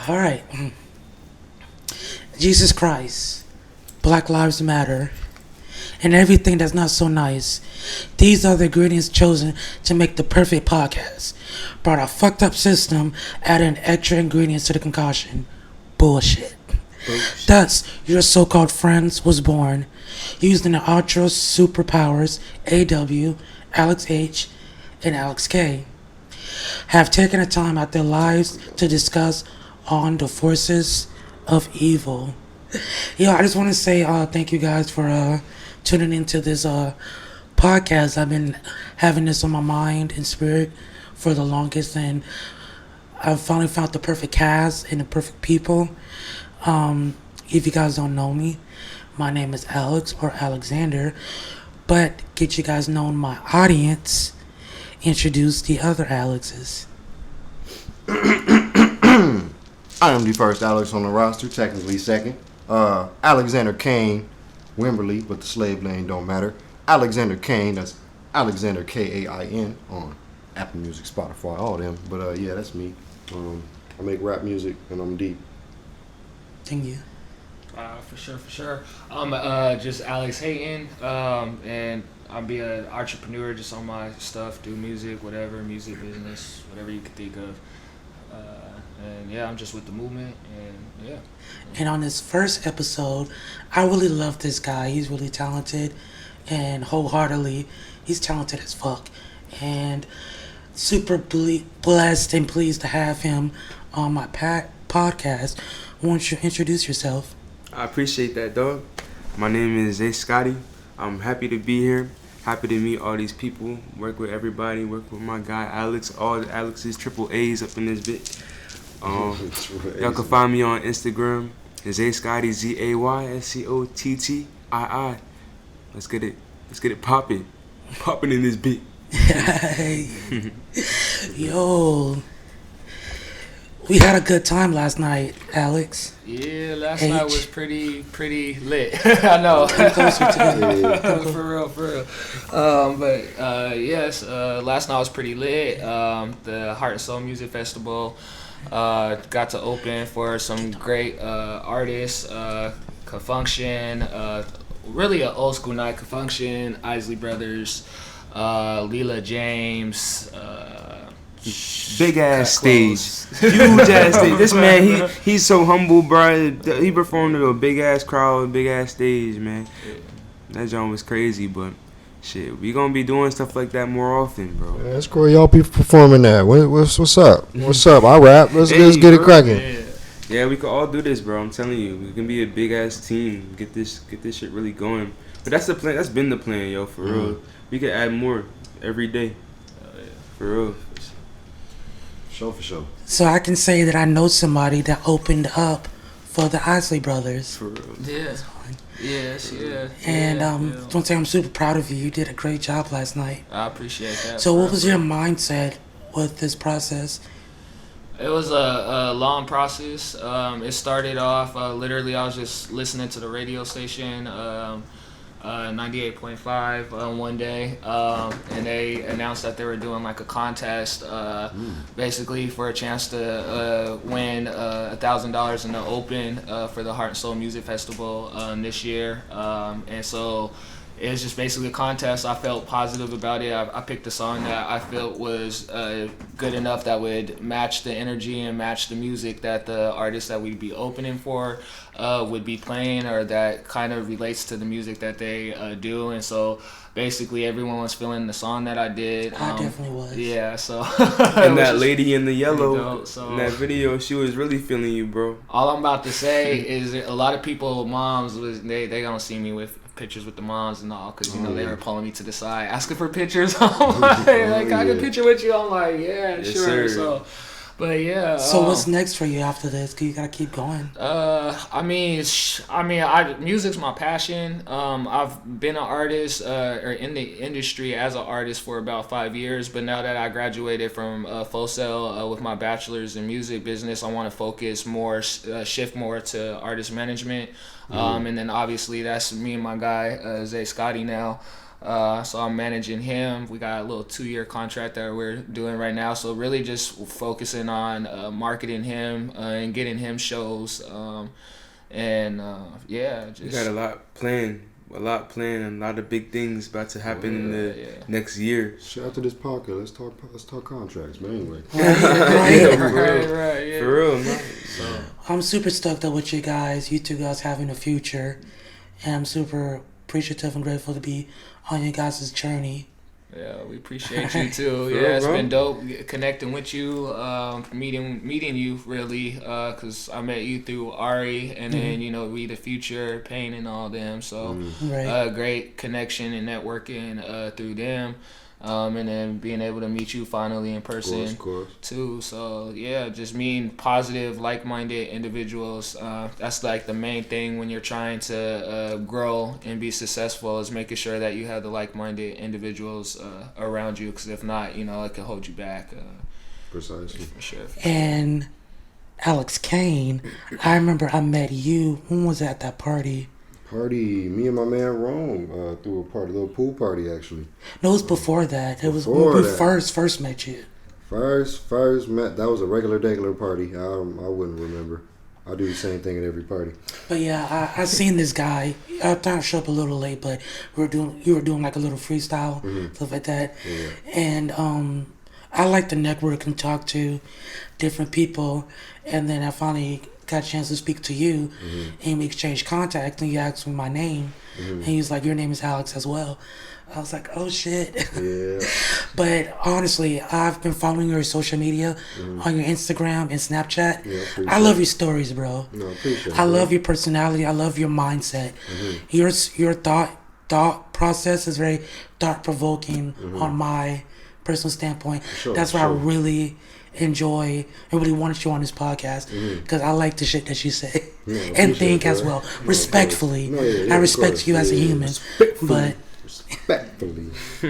All right. Jesus Christ, Black Lives Matter, and everything that's not so nice. These are the ingredients chosen to make the perfect podcast. Brought a fucked up system, adding extra ingredients to the concoction. Bullshit. Thus, your so-called friends was born, using the Ultra Superpowers, AW, Alex H, and Alex K. Have taken the time out their lives to discuss on the forces of evil. Yo, I just want to say thank you guys for tuning into this podcast. I've been having this on my mind and spirit for the longest, and I've finally found the perfect cast and the perfect people. If you guys don't know me, my name is Alex or Alexander, but get you guys knowing my audience, introduce the other Alexes. I am the first Alex on the roster, technically second. Alexander Kane, Wimberley, but the slave lane don't matter. Alexander Kane, that's Alexander Kain on Apple Music, Spotify, all them. But yeah, that's me. I make rap music and I'm deep. Thank you. For sure. I'm just Alex Hayton, and I'll be an entrepreneur just on my stuff, do music, whatever, music business, whatever you could think of. And yeah, I'm just with the movement, and yeah. And on this first episode, I really love this guy. He's really talented, and wholeheartedly, he's talented as fuck. And super blessed and pleased to have him on my podcast. Won't you introduce yourself? I appreciate that, dog. My name is se2. I'm happy to be here. Happy to meet all these people. Work with everybody. Work with my guy Alex. All the Alex's, triple A's up in this bit. Y'all can find me on Instagram. It's se2, ZAYSCOTTII. Let's get it popping. Popping in this bit. Yo. We had a good time last night, Alex. Yeah, last night was pretty lit. I know. For real. Yes, last night was pretty lit. The Heart and Soul Music Festival got to open for some great artists. Confunction, really an old school night. Confunction, Isley Brothers, Leela James. Big ass stage, huge ass stage. This man, he's so humble, bro. He performed to a big ass crowd, big ass stage, man. That joint was crazy, but shit, we gonna be doing stuff like that more often, bro. Yeah, that's cool. Y'all be performing that. What's up? What's up? I rap. Let's get it cracking. Yeah, we can all do this, bro. I'm telling you, we can be a big ass team. Get this shit really going. But that's the plan. That's been the plan, yo. For real, we can add more every day. For real. For sure. So I can say that I know somebody that opened up for the Isley Brothers. For real. Yeah. Yes. And don't say I'm super proud of you. You did a great job last night. I appreciate that. So what was your mindset with this process? It was a long process. It started off literally I was just listening to the radio station. 98.5 one day, and they announced that they were doing like a contest, basically for a chance to win $1,000 in the open for the Heart and Soul Music Festival this year, and so it was just basically a contest. I felt positive about it. I picked a song that I felt was good enough that would match the energy and match the music that the artists that we'd be opening for would be playing, or that kind of relates to the music that they do. And so basically everyone was feeling the song that I did. I definitely was. Yeah, so. And that lady in the yellow, dope, so. in that video, she was really feeling you, bro. All I'm about to say is a lot of people, moms, they gonna see me with pictures with the moms and all, because they were pulling me to the side asking for pictures. I'm like, I can picture with you. I'm like, yeah, yes, sure. Sir. But yeah. So what's next for you after this? 'Cause you gotta keep going. Music's my passion. I've been an artist or in the industry as an artist for about 5 years. But now that I graduated from Full Sail with my bachelor's in music business, I want to focus more, shift more to artist management. And then obviously that's me and my guy Zay Scotty now. So I'm managing him. We got a little 2-year contract that we're doing right now. So really just focusing on marketing him and getting him shows. Just You got a lot planned, a lot of big things about to happen in the next year. Shout out to this podcast. Let's talk contracts, man. Anyway. Right. For real, man. So I'm super stoked up with you guys. You two guys having a future, and I'm super appreciative and grateful to be on you guys' journey. yeah, we appreciate you too. real, Yeah, it's bro. been dope connecting with you, meeting you really, because I met you through Ari, and then We the Future, Pain, and all them. So Right. great connection and networking through them, and then being able to meet you finally in person. Of course. Too. So yeah, just meeting positive, like-minded individuals. That's like the main thing when you're trying to grow and be successful, is making sure that you have the like-minded individuals around you. Because if not, it could hold you back. Precisely. For sure. And Alex Kane, I remember I met you. When was that? That party? Me and my man Rome threw a party, a little pool party actually. No, it was before that. It was when Before we that. first met you. First met. That was a regular party. I wouldn't remember. I do the same thing at every party. But yeah, I seen this guy. I thought I showed up a little late, but you were doing like a little freestyle, stuff like that. Yeah. And I like to network and talk to different people. And then I finally got a chance to speak to you, and we exchanged contact, and you asked me my name, and he was like, your name is Alex as well. I was like, oh shit. Yeah. But honestly, I've been following your social media on your Instagram and Snapchat. Yeah, appreciate I love it. your stories, bro. No, appreciate it. I love your personality. I love your mindset. Your thought process is very thought provoking on my personal standpoint. Sure, That's why sure. I really enjoy and really wanted you on this podcast, because I like the shit that you say Yeah, and appreciate think it, as bro. well. No, Respectfully, of course. No, yeah, I of respect course. you as a Yeah, human, respectfully. but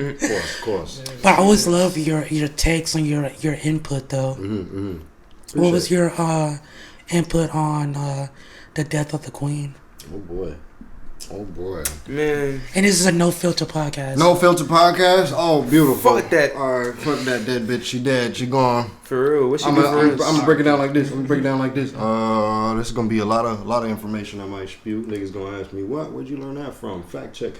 Of course. I always love your takes and your input though. What was your input on the death of the Queen? Oh boy. Man, And this is a no filter podcast. No filter podcast. Oh, beautiful. Fuck that. All right, fuck that dead bitch. She dead. She gone. for real, what you I'm do for us? gonna break it down like this. This is gonna be a lot of information I might spew. Niggas gonna ask me, where'd you learn that from? Fact check.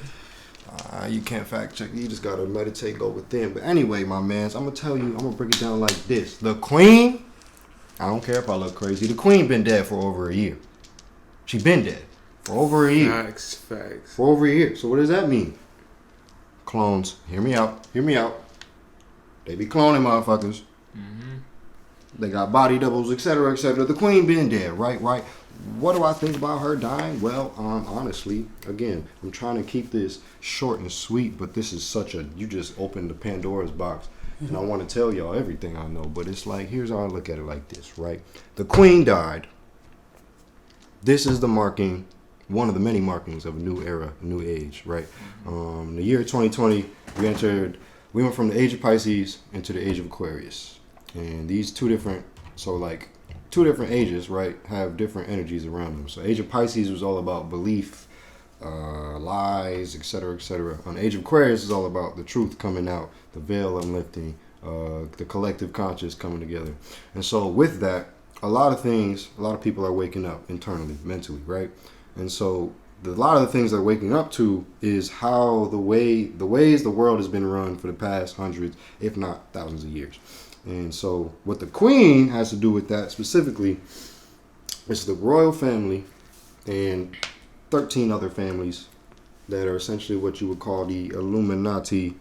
You can't fact check. You just gotta meditate, go within. But anyway, my mans, I'm gonna break it down like this. The Queen, I don't care if I look crazy. The Queen been dead for over a year. She been dead for over a year. Facts. For over a year. So what does that mean? Clones. Hear me out. They be cloning motherfuckers. They got body doubles, etc., etc. The Queen been dead, right? What do I think about her dying? Well, honestly, again, I'm trying to keep this short and sweet, but this is you just opened the Pandora's box. And I want to tell y'all everything I know, but it's like, here's how I look at it like this, right? The Queen died. This is the marking, one of the many markings of a new era, a new age, right? In the year 2020, we went from the age of Pisces into the age of Aquarius. And these two different ages, right, have different energies around them. So age of Pisces was all about belief, lies, etc., etc. On the age of Aquarius is all about the truth coming out, the veil unlifting, the collective conscious coming together. And so with that, a lot of people are waking up internally, mentally, right? And so a lot of the things they're waking up to is how the ways the world has been run for the past hundreds, if not thousands of years. And so what the Queen has to do with that specifically is the royal family and 13 other families that are essentially what you would call the Illuminati.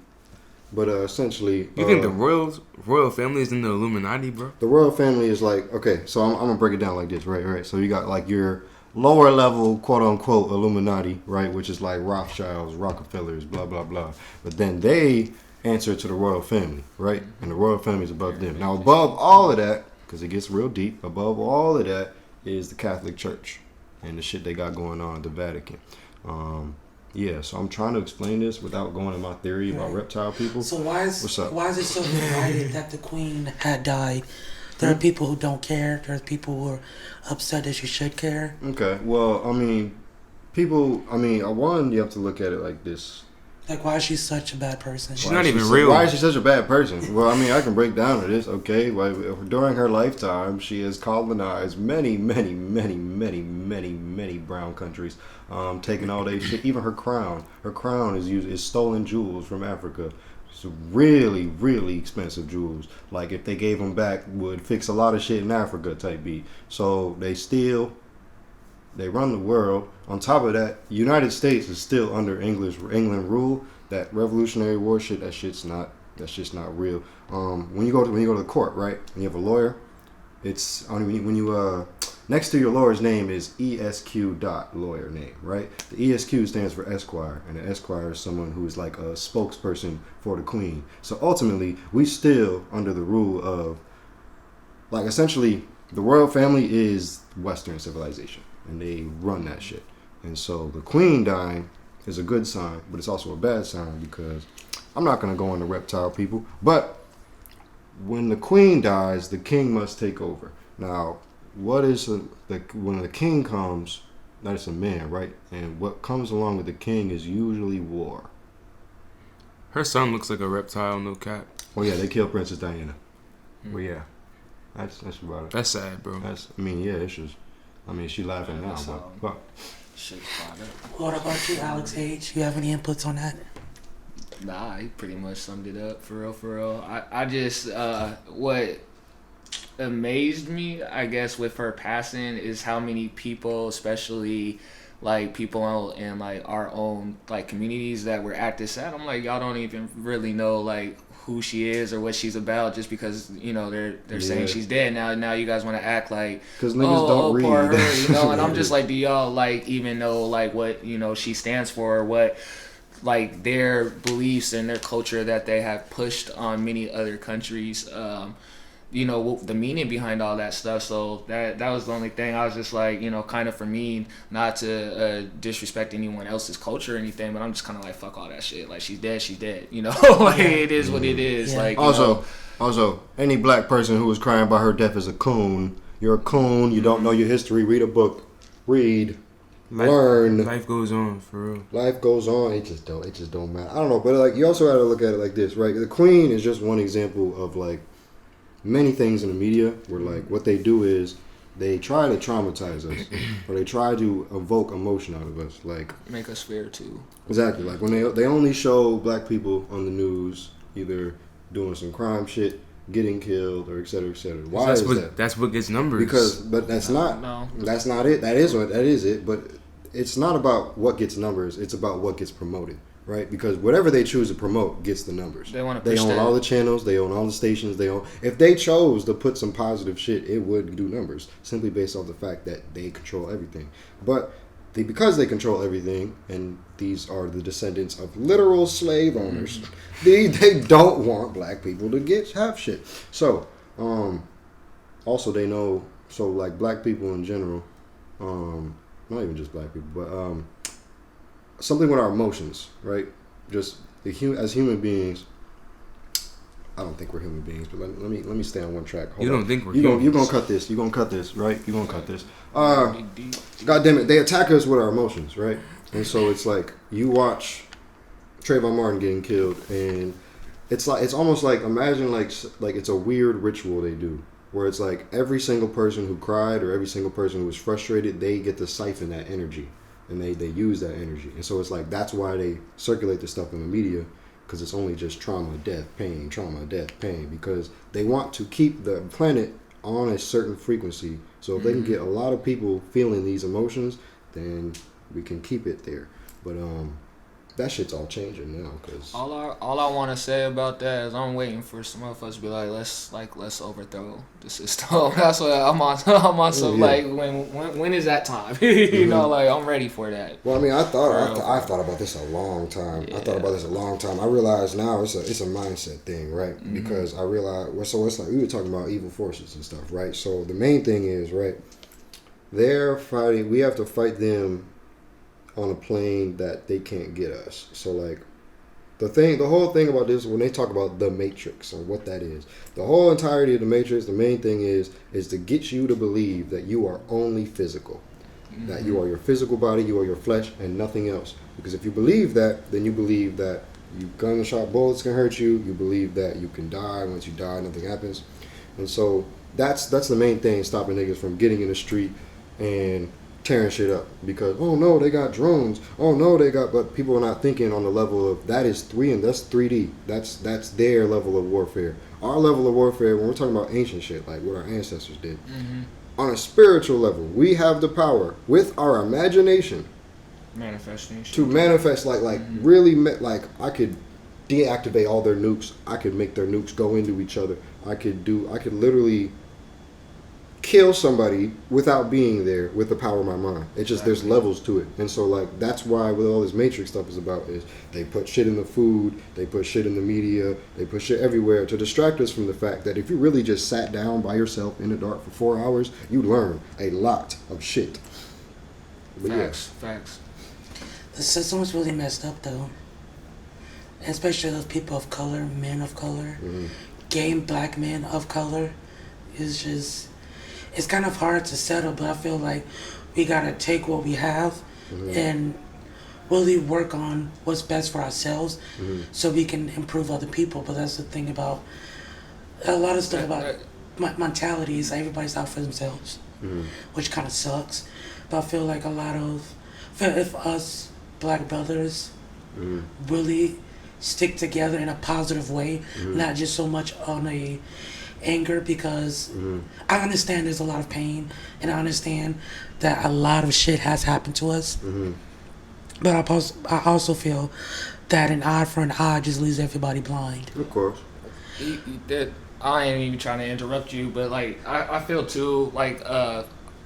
But essentially... You think the royal family is in the Illuminati, bro? The royal family is like... Okay, so I'm going to break it down like this, right? So you got like your lower level, quote-unquote, Illuminati, right? Which is like Rothschilds, Rockefellers, blah, blah, blah. But then they answer to the royal family, right? And the royal family is above them. Now, above all of that, because it gets real deep. Above all of that is the Catholic Church and the shit they got going on at the Vatican. Yeah, so I'm trying to explain this without going in my theory about reptile people. So why is it so divided that the queen had died? There are people who don't care. There are people who are upset that she should care. Okay, well, I mean, one, you have to look at it like this. Like, why is she such a bad person? She's not even real. Why is she such a bad person? Well, I mean, I can break down to this, okay? Well, during her lifetime, she has colonized many, many, many, many, many, many brown countries, taking all their shit. Even her crown. Her crown is stolen jewels from Africa. It's really, really expensive jewels. Like, if they gave them back, would fix a lot of shit in Africa type beat. So they steal. They run the world. On top of that, United States is still under England rule. That Revolutionary War shit, that's just not real. When you go to the court, right? And you have a lawyer, it's next to your lawyer's name is ESQ lawyer name, right? The ESQ stands for Esquire, and the Esquire is someone who is like a spokesperson for the Queen. So ultimately, we still under the rule of, like, essentially, the royal family is Western civilization. And they run that shit. And so the queen dying is a good sign, but it's also a bad sign because I'm not going to go into reptile people. But when the queen dies, the king must take over. Now, when the king comes, that's a man, right? And what comes along with the king is usually war. Her son looks like a reptile, no cap. Oh, yeah, they killed Princess Diana. Well, yeah, that's about it. That's sad, bro. It's just... she laughing now, but what about you, Alex H? You have any inputs on that? Nah, he pretty much summed it up for real. I just what amazed me, I guess, with her passing is how many people, especially like people in like our own like communities that were at this set. I'm like, y'all don't even really know like who she is or what she's about just because they're saying she's dead now you guys want to act like because niggas don't read poor her, and I'm just like, do y'all like even know like what she stands for or what like their beliefs and their culture that they have pushed on many other countries, the meaning behind all that stuff. So that was the only thing. I was just like, kind of for me, not to disrespect anyone else's culture or anything, but I'm just kind of like, fuck all that shit. Like, she's dead, like, it is what it is. Yeah. Like, also, any black person who was crying about her death is a coon. You're a coon. You don't know your history. Read a book. Learn. Life goes on, for real. Life goes on. It just don't matter. I don't know, but like, you also got to look at it like this, right? The queen is just one example of like many things in the media where like what they do is they try to traumatize us or they try to evoke emotion out of us, like make us fear too. Exactly. Like when they only show black people on the news either doing some crime shit, getting killed, or et cetera, et cetera. Why is that? That's what gets numbers. But that's not it. That is it. But it's not about what gets numbers. It's about what gets promoted. Right, because whatever they choose to promote gets the numbers. They want to. They own all the channels. They own all the stations. If they chose to put some positive shit, it would do numbers simply based off the fact that they control everything. But because they control everything, and these are the descendants of literal slave owners, they don't want black people to have shit. So, also they know. So like black people in general, not even just black people, but something with our emotions, right? Just as human beings. I don't think we're human beings, but let me stay on one track. Hold on. Think we're humans? You're gonna cut this. You're gonna cut this, right? You're gonna cut this. God damn it! They attack us with our emotions, right? And so it's like you watch Trayvon Martin getting killed, and it's almost like imagine like it's a weird ritual they do, where it's like every single person who cried or every single person who was frustrated, they get to siphon that energy. And they use that energy. And so it's like, that's why they circulate the stuff in the media, because it's only just trauma, death, pain, because they want to keep the planet on a certain frequency. So if they can get a lot of people feeling these emotions, then we can keep it there. But that shit's all changing now. Cause all I want to say about that is I'm waiting for some of us to be like, let's overthrow the system. That's what I'm on. I'm on some like when is that time? You know, like I'm ready for that. Well, I mean, I thought about this a long time. Yeah. I thought about this a long time. I realize now it's a mindset thing, right? Because I realize so it's like we were talking about evil forces and stuff, right? So the main thing is, right, they're fighting. We have to fight them on a plane that they can't get us. So like the whole thing about this, when they talk about the Matrix and what that is, the whole entirety of the Matrix, the main thing is to get you to believe that you are only physical, that you are your physical body, you are your flesh, and nothing else. Because if you believe that, then you believe that gunshot bullets can hurt you. You believe that you can die. Once you die, nothing happens. And so that's the main thing stopping niggas from getting in the street and tearing shit up, because oh no, they got drones, oh no, they got, but people are not thinking on the level of that's 3D, that's their level of warfare. Our level of warfare, when we're talking about ancient shit like what our ancestors did, on a spiritual level, we have the power with our imagination Manifestation to manifest really like I could deactivate all their nukes, I could make their nukes go into each other, I could literally kill somebody without being there with the power of my mind. It's just there's levels to it. And so like that's why what all this Matrix stuff is about is they put shit in the food, they put shit in the media, they put shit everywhere to distract us from the fact that if you really just sat down by yourself in the dark for 4 hours, you'd learn a lot of shit. But Facts. The system is really messed up though. Especially those people of color, men of color, gay black men of color. It's kind of hard to settle, but I feel like we gotta take what we have and really work on what's best for ourselves so we can improve other people. But that's the thing about a lot of stuff about mentality is everybody's out for themselves, which kind of sucks. But I feel like if us black brothers really stick together in a positive way, not just so much on a anger, because I understand there's a lot of pain and I understand that a lot of shit has happened to us, but I also feel that an eye for an eye just leaves everybody blind. Of course. I ain't even trying to interrupt you, but like I feel too like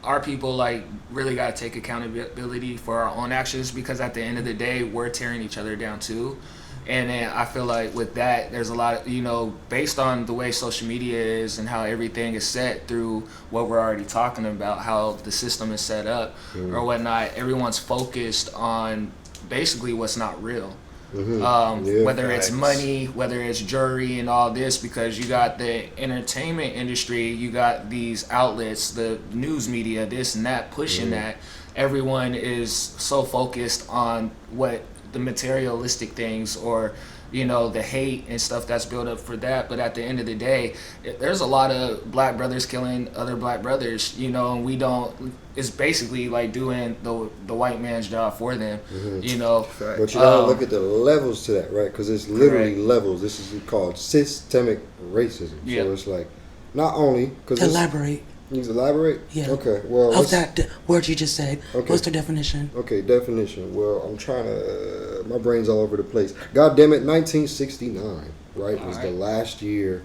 our people like really gotta take accountability for our own actions, because at the end of the day we're tearing each other down too. And then I feel like with that, there's a lot of, based on the way social media is and how everything is set through what we're already talking about, how the system is set up or whatnot, everyone's focused on basically what's not real. Whether it's money, whether it's jury and all this, because you got the entertainment industry, you got these outlets, the news media, this and that, pushing that. Everyone is so focused on what the materialistic things or the hate and stuff that's built up for that. But at the end of the day, there's a lot of black brothers killing other black brothers, and we don't, it's basically like doing the white man's job for them. But you gotta look at the levels to that, right? Because it's literally levels. This is called systemic racism. So it's like not only because Elaborate. You elaborate? Yeah. Okay. Well, of that word you just said. Okay. What's the definition? Okay, definition. Well, I'm trying to. My brain's all over the place. God damn it, 1969, right? Was the last year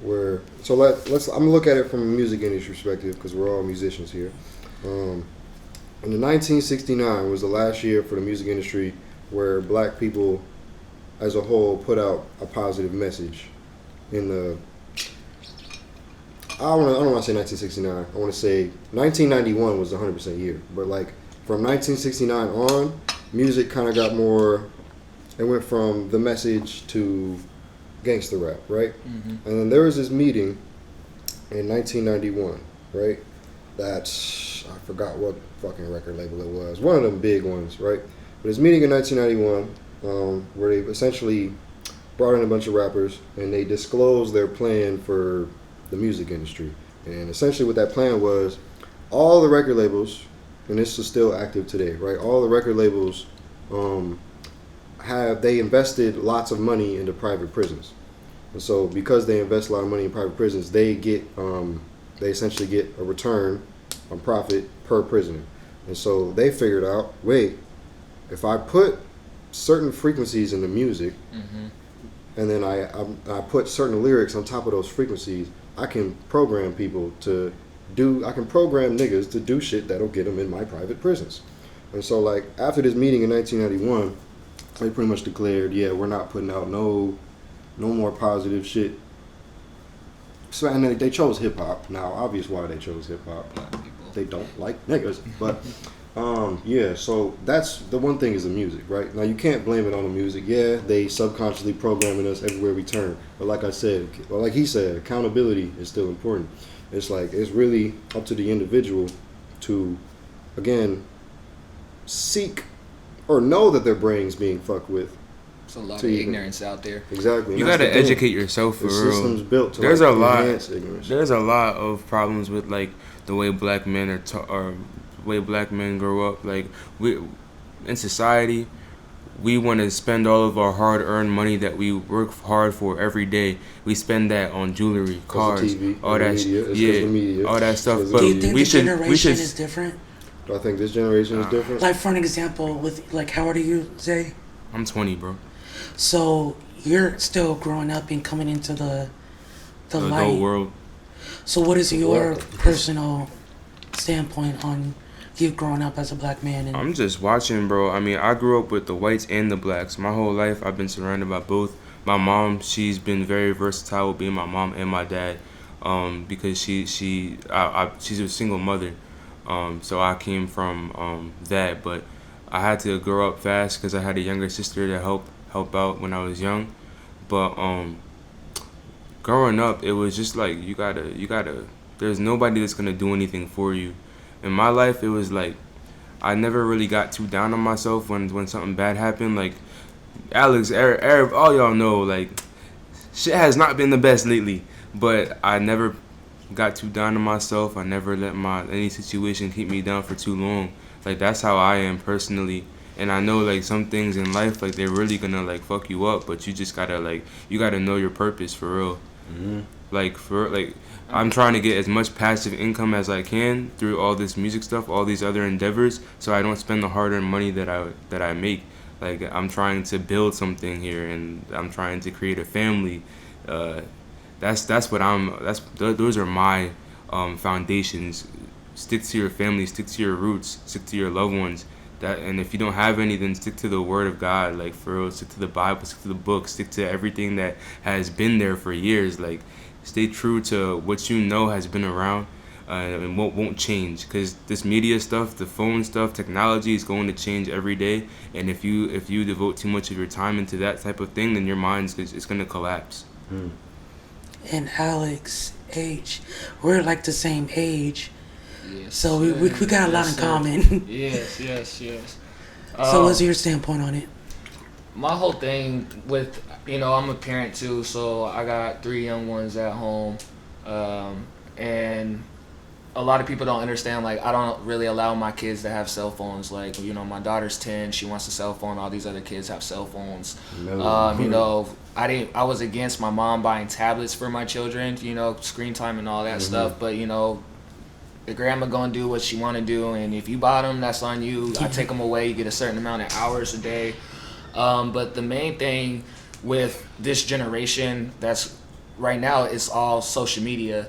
where. So let's. I'm gonna look at it from a music industry perspective because we're all musicians here. And the 1969 was the last year for the music industry where black people, as a whole, put out a positive message in the. I don't want to say 1969. I want to say 1991 was the 100% year. But like from 1969 on, music kind of got more. It went from the message to gangster rap, right? And then there was this meeting in 1991, right? That's I forgot what fucking record label it was. One of them big ones, right? But this meeting in 1991, where they essentially brought in a bunch of rappers and they disclosed their plan for the music industry. And essentially what that plan was, all the record labels, and this is still active today, right? All the record labels they invested lots of money into private prisons. And so because they invest a lot of money in private prisons, they essentially get a return on profit per prisoner. And so they figured out, wait, if I put certain frequencies in the music, and then I put certain lyrics on top of those frequencies, I can program people to I can program niggas to do shit that'll get them in my private prisons. And so, like, after this meeting in 1991, they pretty much declared, yeah, we're not putting out no more positive shit. So, and they chose hip hop. Now, obvious why they chose hip hop. They don't like niggas, but yeah. So that's the one thing is the music, right? Now you can't blame it on the music. Yeah, they subconsciously programming us everywhere we turn. But like I said, well, like he said, accountability is still important. It's like it's really up to the individual to, again, seek or know that their brain's being fucked with. There's a lot of ignorance out there. Exactly. You gotta educate yourself for real. The system's built to there's like, a lot. enhance ignorance. There's a lot of problems with like the way black men or way black men grow up. Like we in society, we want to spend all of our hard-earned money that we work hard for every day. We spend that on jewelry, cars, TV, all that, media. all that stuff. But do you think we the should, generation is different? Do I think this generation is different? Like, for an example, with like, how old are you, Zay? I'm 20, bro. So you're still growing up and coming into the light adult world. So what is your personal standpoint on you growing up as a black man? And I'm just watching, bro. I mean, I grew up with the whites and the blacks. My whole life, I've been surrounded by both. My mom, she's been very versatile with being my mom and my dad, because she's a single mother. So I came from that, but I had to grow up fast because I had a younger sister to help out when I was young. But growing up, it was just like you gotta. There's nobody that's gonna do anything for you. In my life, it was like I never really got too down on myself when something bad happened. Like Alex, Arab, all y'all know, like shit has not been the best lately. But I never got too down on myself. I never let any situation keep me down for too long. Like that's how I am personally. And I know like some things in life, like they're really gonna like fuck you up, but you just gotta know your purpose for real. Mm-hmm. I'm trying to get as much passive income as I can through all this music stuff, all these other endeavors, so I don't spend the hard-earned money that I make. Like I'm trying to build something here, and I'm trying to create a family. Those are my foundations. Stick to your family, stick to your roots, stick to your loved ones. And if you don't have any, then stick to the Word of God. Like for real, stick to the Bible, stick to the book, stick to everything that has been there for years. Like stay true to what you know has been around and won't change. Because this media stuff, the phone stuff, technology is going to change every day. And if you devote too much of your time into that type of thing, then your mind is going to collapse. And Alex, H, we're like the same age. Yes, so we got a lot in common. Yes. So what's your standpoint on it? My whole thing with, I'm a parent too, so I got 3 young ones at home. And a lot of people don't understand, like, I don't really allow my kids to have cell phones. Like, my daughter's 10, she wants a cell phone, all these other kids have cell phones. I was against my mom buying tablets for my children, screen time and all that stuff, but, the grandma gonna do what she wanna do, and if you buy them, that's on you. I take them away, you get a certain amount of hours a day. But the main thing with this generation that's right now, it's all social media.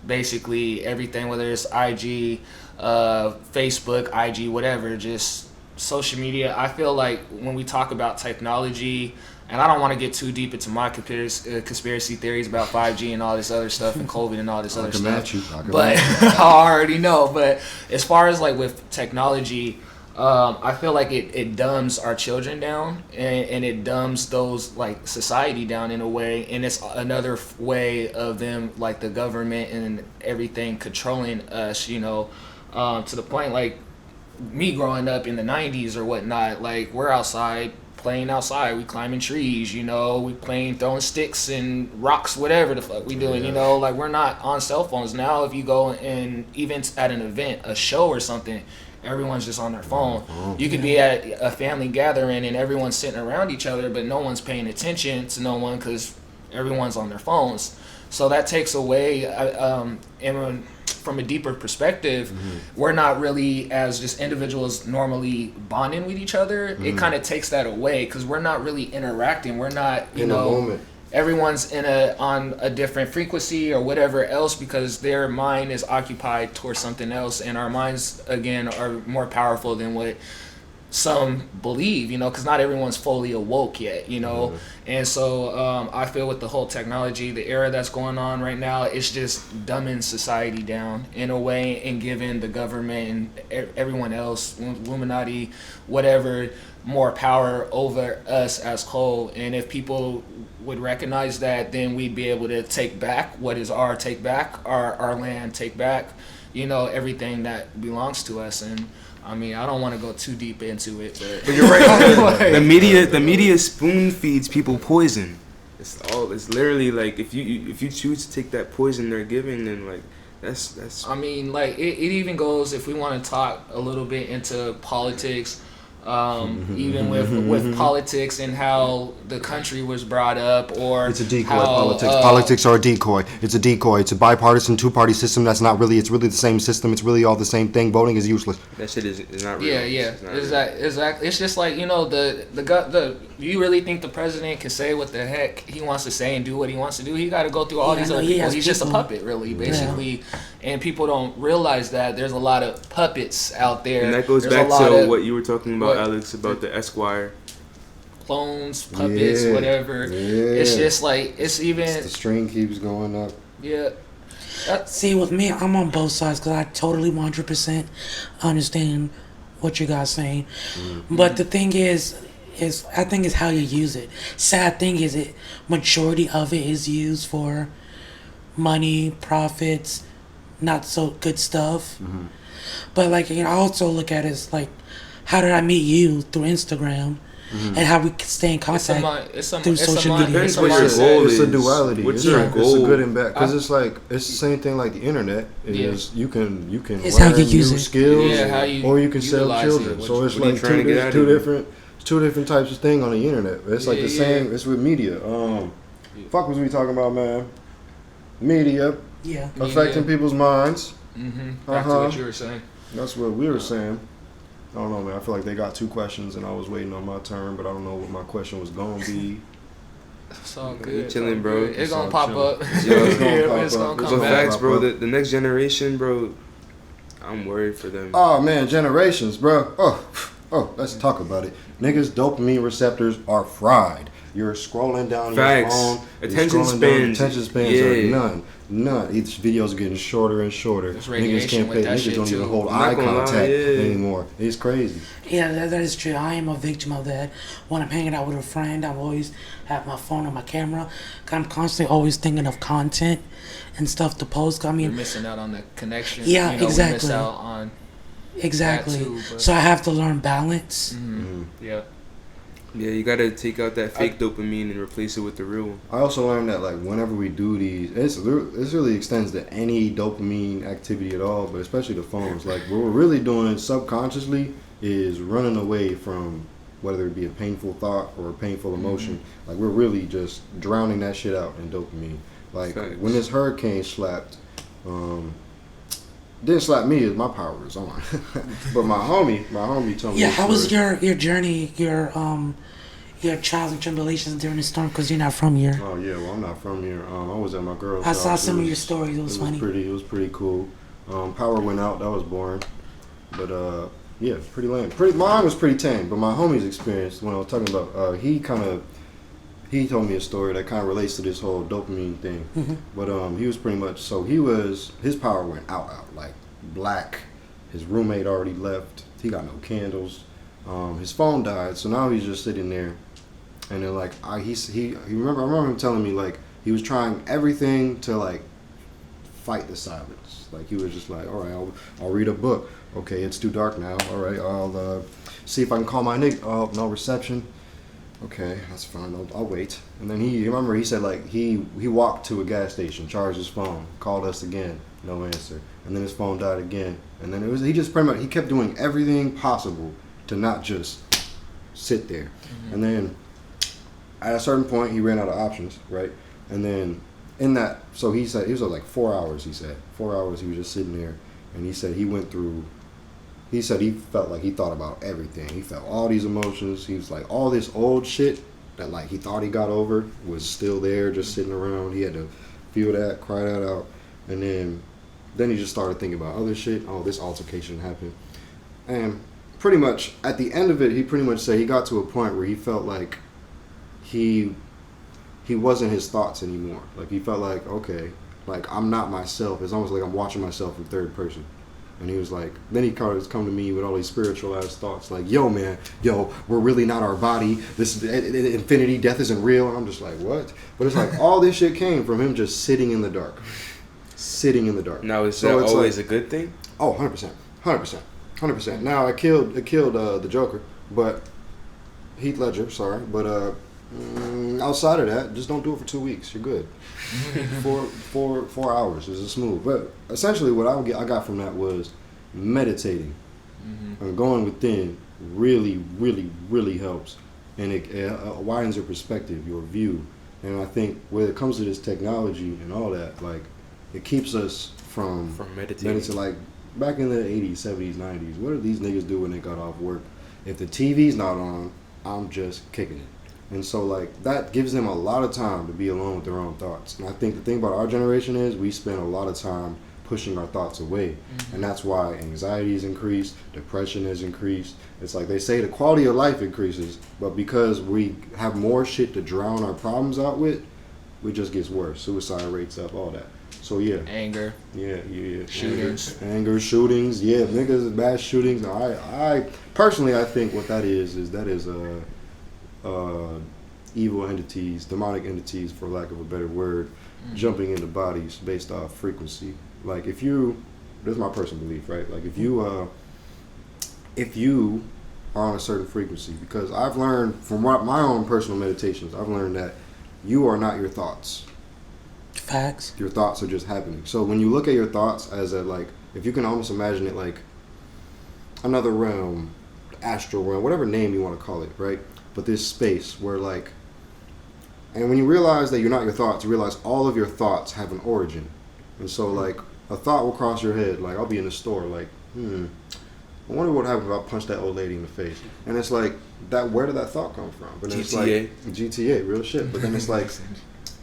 Basically everything, whether it's IG, Facebook, IG, whatever, just social media. I feel like when we talk about technology, and I don't want to get too deep into my conspiracy theories about 5G and all this other stuff and COVID and all this other stuff. But I already know. But as far as like with technology, I feel like it dumbs our children down, and it dumbs those like society down in a way, and it's another way of them, like the government and everything, controlling us, to the point like me growing up in the 90s or whatnot, like we're playing outside, we climbing trees, we playing, throwing sticks and rocks, whatever the fuck we doing, like we're not on cell phones. Now if you go and even at an event, a show or something, everyone's just on their phone. You could be at a family gathering and everyone's sitting around each other, but no one's paying attention to no one because everyone's on their phones. So that takes away, and from a deeper perspective, we're not really as just individuals normally bonding with each other. It kind of takes that away because we're not really interacting. We're not, you In know, a moment. everyone's on a different frequency or whatever else because their mind is occupied towards something else, and our minds again are more powerful than what some believe, you know, because not everyone's fully awoke yet, you know. And so I feel with the whole technology, the era that's going on right now, it's just dumbing society down in a way and giving the government and everyone else, Illuminati, whatever, more power over us as whole. And if people would recognize that, then we'd be able to take back what is our take back, our land, take back, you know, everything that belongs to us. And I mean, I don't want to go too deep into it, But you're right. The media spoon feeds people poison. It's literally like if you choose to take that poison they're giving, then like that's. I mean, like it even goes, if we want to talk a little bit into politics, even with politics and how the country was brought up, or It's a decoy. how, Politics are a decoy. It's a decoy. It's a bipartisan two-party system. That's not really. It's really the same system. It's really all the same thing. Voting is useless. That shit is not real. Yeah, It's not exactly. It's just like, you know, the you really think the president can say what the heck he wants to say and do what he wants to do? He got to go through all these other people. He's just a puppet, really, basically. And people don't realize that there's a lot of puppets out there. And that goes There's back a lot to of what you were talking about, Alex, about the Esquire. clones, puppets, Yeah, whatever. yeah. It's just like The string keeps going up. yeah. See, with me, I'm on both sides because I totally 100% understand what you guys saying. But the thing is I think it's how you use it. Sad thing is majority of it is used for money, profits, not so good stuff. But like, you know, I also look at it as like, how did I meet you through Instagram? And how we can stay in contact through social media. Depends what your goal It's is. a duality. What's It's your like, it's a goal? good and bad, because it's like it's the same thing like the internet. It is you can It's how learn you use new it. skills, Yeah, how you or you can sell utilize children. it. So it's what you like trying to get out of it? two different types of thing on the internet. It's like the Yeah, same. It's with media. Fuck was we talking about, man? Media Yeah. affecting people's minds. Back to what you were saying. That's what we were saying. I don't know, man. I feel like they got two questions, and I was waiting on my turn, but I don't know what my question was gonna be. It's all You good. chilling, all bro. good. It's It's gonna all pop chilling. up. Yeah, it's gonna pop It's up. gonna It's come But gonna back. facts, bro. The next generation, bro. I'm worried for them. Oh man, generations, bro. Oh, let's talk about it. Niggas' dopamine receptors are fried. You're scrolling down Facts. your phone. Attention you're scrolling down, spans. Attention spans Yeah. are none. Each video's getting shorter and shorter. There's Niggas radiation can't with pay. that Niggas shit, don't even too. hold I'm not eye gonna lie, contact yeah. anymore. It's crazy. Yeah, that is true. I am a victim of that. When I'm hanging out with a friend, I'm always have my phone on my camera. I'm constantly always thinking of content and stuff to post. I You're mean, missing out on the connection. Yeah, you know, exactly. We miss out on exactly. that too, but- So I have to learn balance. yeah. Yeah, you gotta take out that fake dopamine and replace it with the real one. I also learned that like whenever we do these, this really extends to any dopamine activity at all, but especially the phones. Like what we're really doing subconsciously is running away from whether it be a painful thought or a painful emotion. Like we're really just drowning that shit out in dopamine. Like Facts. when this hurricane slapped, didn't slap me as my power was on, but my homie told me. Yeah, this how was story. your journey, your trials and tribulations during the storm? Because you're not from here. Oh yeah, well I'm not from here. I was at my girl's I house. saw It some of was- your stories. It was funny. It was pretty cool. Power went out. That was boring. But yeah, pretty lame. Mine was pretty tame. But my homie's experience when I was talking about, he told me a story that kind of relates to this whole dopamine thing. But he was pretty much his power went out like black. His roommate already left. He got no candles. His phone died. So now he's just sitting there. And then like I remember him telling me like he was trying everything to like fight the silence. Like he was just like, all right, I'll read a book. Okay, it's too dark now. All right, I'll see if I can call my nigga. Oh, no reception. Okay, that's fine. I'll wait. And then he said like he walked to a gas station, charged his phone, called us again, no answer. And then his phone died again. And then he just pretty much he kept doing everything possible to not just sit there. And then at a certain point he ran out of options, right? And then in that, so he said, it was like 4 hours, he said. 4 hours he was just sitting there, and he said he said he felt like he thought about everything. He felt all these emotions. He was like, all this old shit that like he thought he got over was still there, just sitting around. He had to feel that, cry that out, and then he just started thinking about other shit. Oh, this altercation happened, and pretty much at the end of it, he pretty much said he got to a point where he felt like he wasn't his thoughts anymore. Like he felt like, okay, like I'm not myself. It's almost like I'm watching myself in third person. And he was like, then he come to me with all these spiritual ass thoughts, like, yo, man, we're really not our body. This infinity, death isn't real. And I'm just like, what? But it's like all this shit came from him just sitting in the dark. Sitting in the dark. Now, is that always like, a good thing? Oh, 100%. Now, it killed the Joker, but Heath Ledger, sorry. But outside of that, just don't do it for 2 weeks. You're good. 4 hours is smooth. But essentially, what I got from that was meditating and going within really, really, really helps, and it widens your perspective, your view. And I think when it comes to this technology and all that, like it keeps us from meditating. Like back in the 80s, 70s, 90s, what did these niggas do when they got off work? If the TV's not on, I'm just kicking it. And so, like, that gives them a lot of time to be alone with their own thoughts. And I think the thing about our generation is we spend a lot of time pushing our thoughts away. And that's why anxiety is increased, depression has increased. It's like they say the quality of life increases, but because we have more shit to drown our problems out with, it just gets worse. Suicide rates up, all that. So, yeah. Anger. Yeah. Shootings. Anger, shootings. Yeah, niggas, bad shootings. I personally, I think what that is evil entities, demonic entities, for lack of a better word, jumping into bodies based off frequency. Like this is my personal belief, right? Like if you are on a certain frequency, because I've learned from my own personal meditations, I've learned that you are not your thoughts. Facts. Your thoughts are just happening. So when you look at your thoughts as if you can almost imagine it like another realm, astral realm, whatever name you want to call it, right? But this space where and when you realize that you're not your thoughts, you realize all of your thoughts have an origin. And so like a thought will cross your head, like I'll be in the store, like, I wonder what happened if I punched that old lady in the face. And it's like, where did that thought come from? But then it's like GTA, real shit. But then it's like,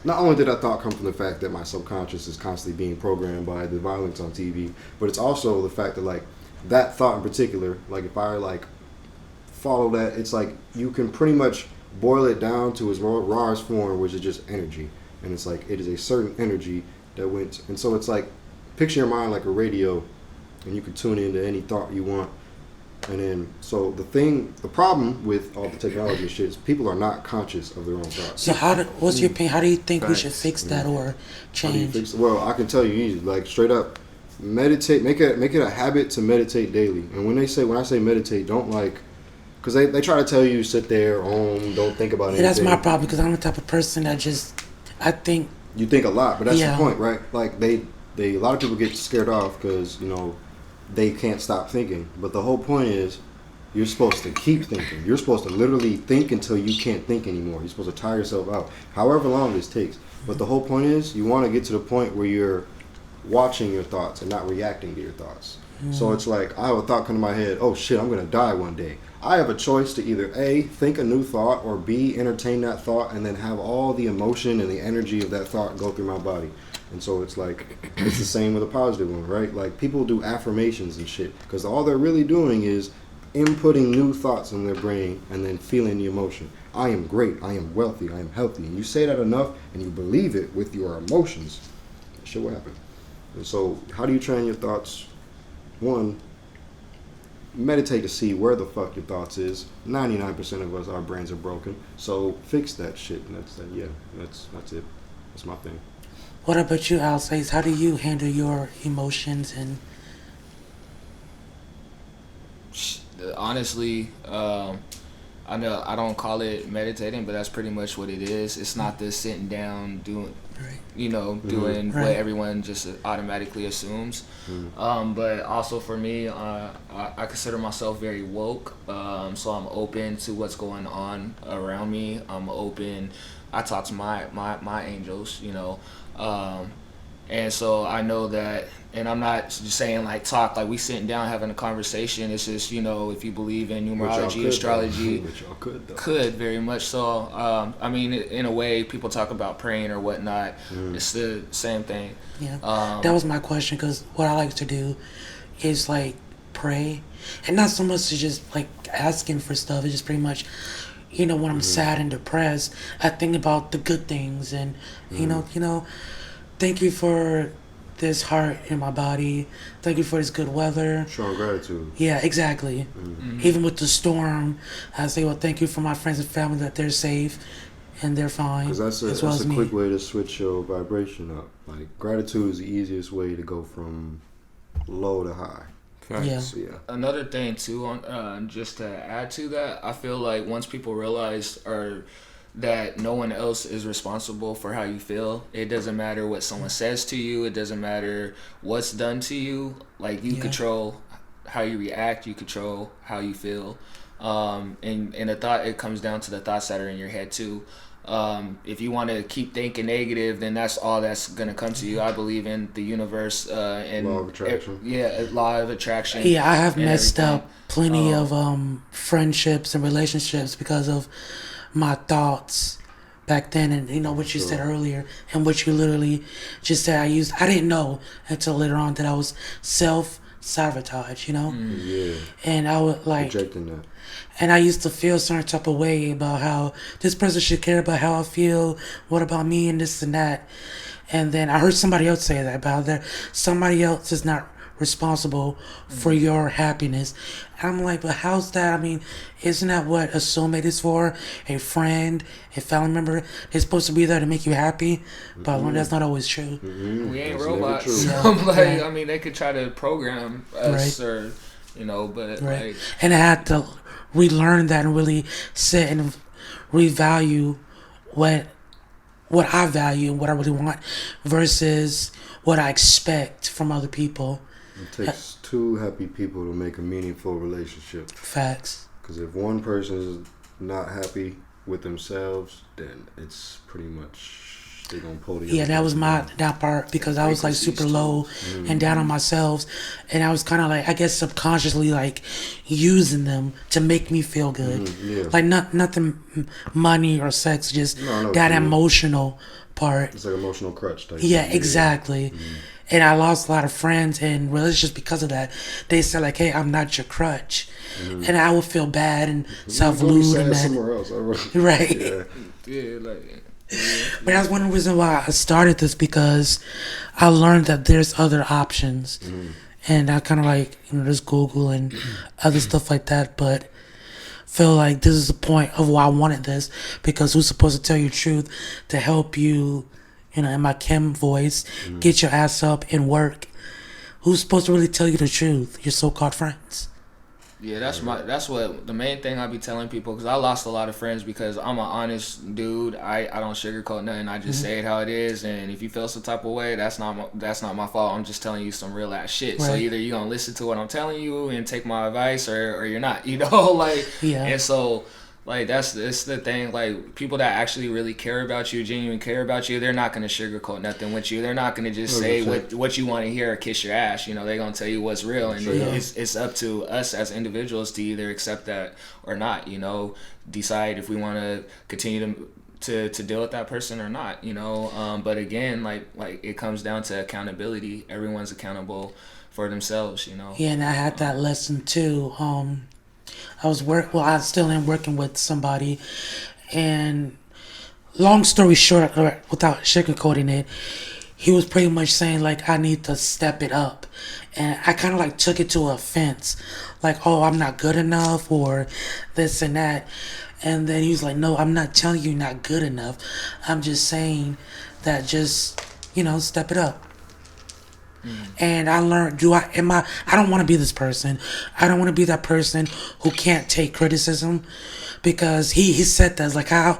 not only did that thought come from the fact that my subconscious is constantly being programmed by the violence on TV, but it's also the fact that like that thought in particular, like if I follow that, it's like you can pretty much boil it down to its rawest form, which is just energy. And it's like it is a certain energy that went, and so it's like picture your mind like a radio, and you can tune into any thought you want. And then so the problem with all the technology and shit is people are not conscious of their own thoughts. So what's your opinion? How do you think we should fix that or change? Well, I can tell you easy, like straight up, meditate. Make it a habit to meditate daily. And when I say meditate, don't because they try to tell you sit there, don't think about anything. That's my problem, because I'm the type of person that I think. You think a lot, but that's the point, right? Like a lot of people get scared off because they can't stop thinking. But the whole point is, you're supposed to keep thinking. You're supposed to literally think until you can't think anymore. You're supposed to tire yourself out, however long this takes. But the whole point is, you want to get to the point where you're watching your thoughts and not reacting to your thoughts. So it's like, I have a thought come to my head, oh shit, I'm going to die one day. I have a choice to either A, think a new thought, or B, entertain that thought and then have all the emotion and the energy of that thought go through my body. And so it's like, it's the same with a positive one, right? Like people do affirmations and shit because all they're really doing is inputting new thoughts in their brain and then feeling the emotion. I am great, I am wealthy, I am healthy. And you say that enough and you believe it with your emotions, that shit will happen. And so how do you train your thoughts? One, meditate to see where the fuck your thoughts is. 99% of us, our brains are broken. So fix that shit. And that's it. That's my thing. What about you, Alsace? How do you handle your emotions and? Honestly, I know I don't call it meditating, but that's pretty much what it is. It's not this sitting down doing, doing what everyone just automatically assumes. But also for me, I consider myself very woke. So I'm open to what's going on around me. I'm open. I talk to my angels, and so I know that, and I'm not just saying like talk, like we sitting down having a conversation. It's just, if you believe in numerology, astrology, which y'all could, though. could very much so. I mean, in a way, people talk about praying or whatnot. It's the same thing. Yeah, that was my question, because what I like to do is like pray, and not so much to just like asking for stuff. It's just pretty much, when I'm sad and depressed, I think about the good things, and thank you for this heart in my body. Thank you for this good weather. Showing gratitude. Yeah, exactly. Even with the storm, I say, well, thank you for my friends and family, that they're safe and they're fine. Because as well that's as a me. quick way to switch your vibration up. Like, gratitude is the easiest way to go from low to high. Yeah. So, yeah. Another thing too, on just to add to that, I feel like once people realize that no one else is responsible for how you feel. It doesn't matter what someone says to you. It doesn't matter what's done to you. Like, you control how you react. You control how you feel. And the thought, it comes down to the thoughts that are in your head too. If you want to keep thinking negative, then that's all that's gonna come to you. I believe in the universe and Law of attraction. Law of attraction. Yeah, I have messed everything. up plenty of friendships and relationships because of my thoughts back then, and what you said earlier, and what you literally just said. I didn't know until later on that I was self-sabotage, Yeah. and I would like Projecting that. and I used to feel a certain type of way about how this person should care about how I feel, what about me, and this and that. And then I heard somebody else say that, about that somebody else is not responsible for your happiness. I'm like, but how's that? I mean, isn't that what a soulmate is for? A friend, a family member, they're supposed to be there to make you happy, but I learned that's not always true. We ain't That's robots. never So, true. like, I mean, they could try to program us, or but like, And I had to relearn that and really sit and revalue what I value and what I really want versus what I expect from other people. It takes two happy people to make a meaningful relationship. Facts. Because if one person is not happy with themselves, then it's pretty much they're gonna pull the Yeah, other that was person down. that part, because I was like super Frequencies, low and down on myself, and I was kind of like, I guess subconsciously like using them to make me feel good. Yeah. Like nothing money or sex, just No, I know what that you mean. emotional part. It's like emotional crutch type. Yeah, thing. exactly. And I lost a lot of friends and relationships because of that. They said like, "Hey, I'm not your crutch," and I would feel bad and Go be self-lewd sad and that. somewhere else. Right. Yeah. like, But that's one reason why I started this, because I learned that there's other options, and I kind of like just Google and other stuff like that. But feel like this is the point of why I wanted this, because who's supposed to tell you the truth to help you, in my Kim voice, get your ass up and work? Who's supposed to really tell you the truth? Your so-called friends. Yeah, that's what the main thing I be telling people, because I lost a lot of friends because I'm an honest dude. I don't sugarcoat nothing. I just say it how it is, and if you feel some type of way, that's not my fault. I'm just telling you some real ass shit. So Right. either you're gonna listen to what I'm telling you and take my advice, or you're not. Like, Yeah. And so, like, that's the thing. Like, people that actually really care about you, genuinely care about you, they're not gonna sugarcoat nothing with you. They're not gonna just say 100%. what you want to hear or kiss your ass. They're gonna tell you what's real, and it's up to us as individuals to either accept that or not. Decide if we want to continue to deal with that person or not. But again, like it comes down to accountability. Everyone's accountable for themselves. Yeah, and I had that lesson too. I still am working with somebody, and long story short, without sugarcoating it, he was pretty much saying like, I need to step it up, and I kind of like took it to offense, like, oh, I'm not good enough or this and that. And then he was like, no, I'm not telling you you're not good enough. I'm just saying that just, step it up. And I learned, I don't want to be this person. I don't want to be that person who can't take criticism, because he said that, like, how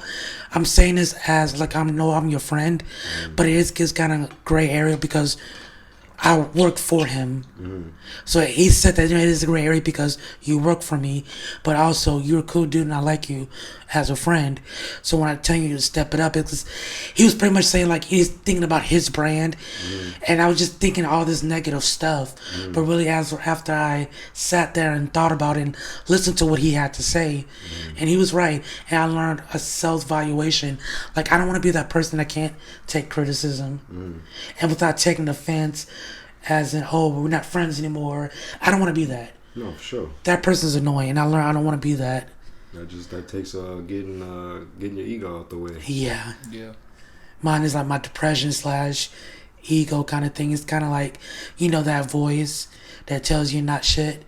I'm saying this as like I'm your friend, but it's kind of gray area because I work for him. So he said that, it is a gray area because you work for me, but also you're a cool dude and I like you as a friend. So when I tell you to step it up, he was pretty much saying like he's thinking about his brand, and I was just thinking all this negative stuff. But really, after I sat there and thought about it and listened to what he had to say, and he was right, and I learned a self-valuation. Like, I don't want to be that person that can't take criticism, and without taking offense, as in, oh, we're not friends anymore. I don't want to be that. No, for sure. That person's annoying, and I learned I don't want to be that. That takes getting your ego out the way. Yeah. Yeah. Mine is like my depression / ego kind of thing. It's kind of like, that voice that tells you not shit.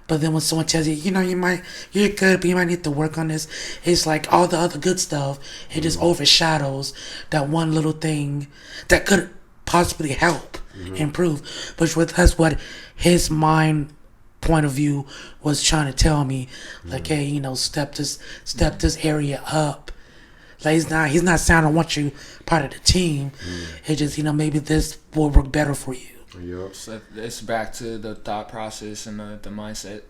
But then when someone tells you, you're good, but you might need to work on this, it's like all the other good stuff, it just overshadows that one little thing that could possibly help improve. But that's what his mind point of view was trying to tell me. Like, hey, step this area up. Like, he's not saying I want you part of the team. It just, maybe this will work better for you. Yep. So it's back to the thought process and the mindset.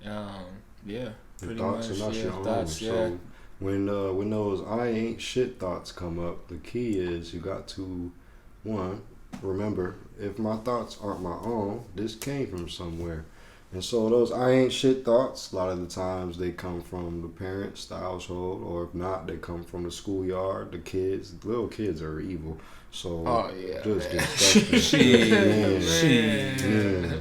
Yeah, pretty Thoughts much. are not Yeah, your own. thoughts. Yeah. So when those I ain't shit thoughts come up, the key is you got to, one, remember, if my thoughts aren't my own, this came from somewhere. And so those I ain't shit thoughts, a lot of the times they come from the parents, the household, or if not, they come from the schoolyard, the kids. Little kids are evil. So just disgusting.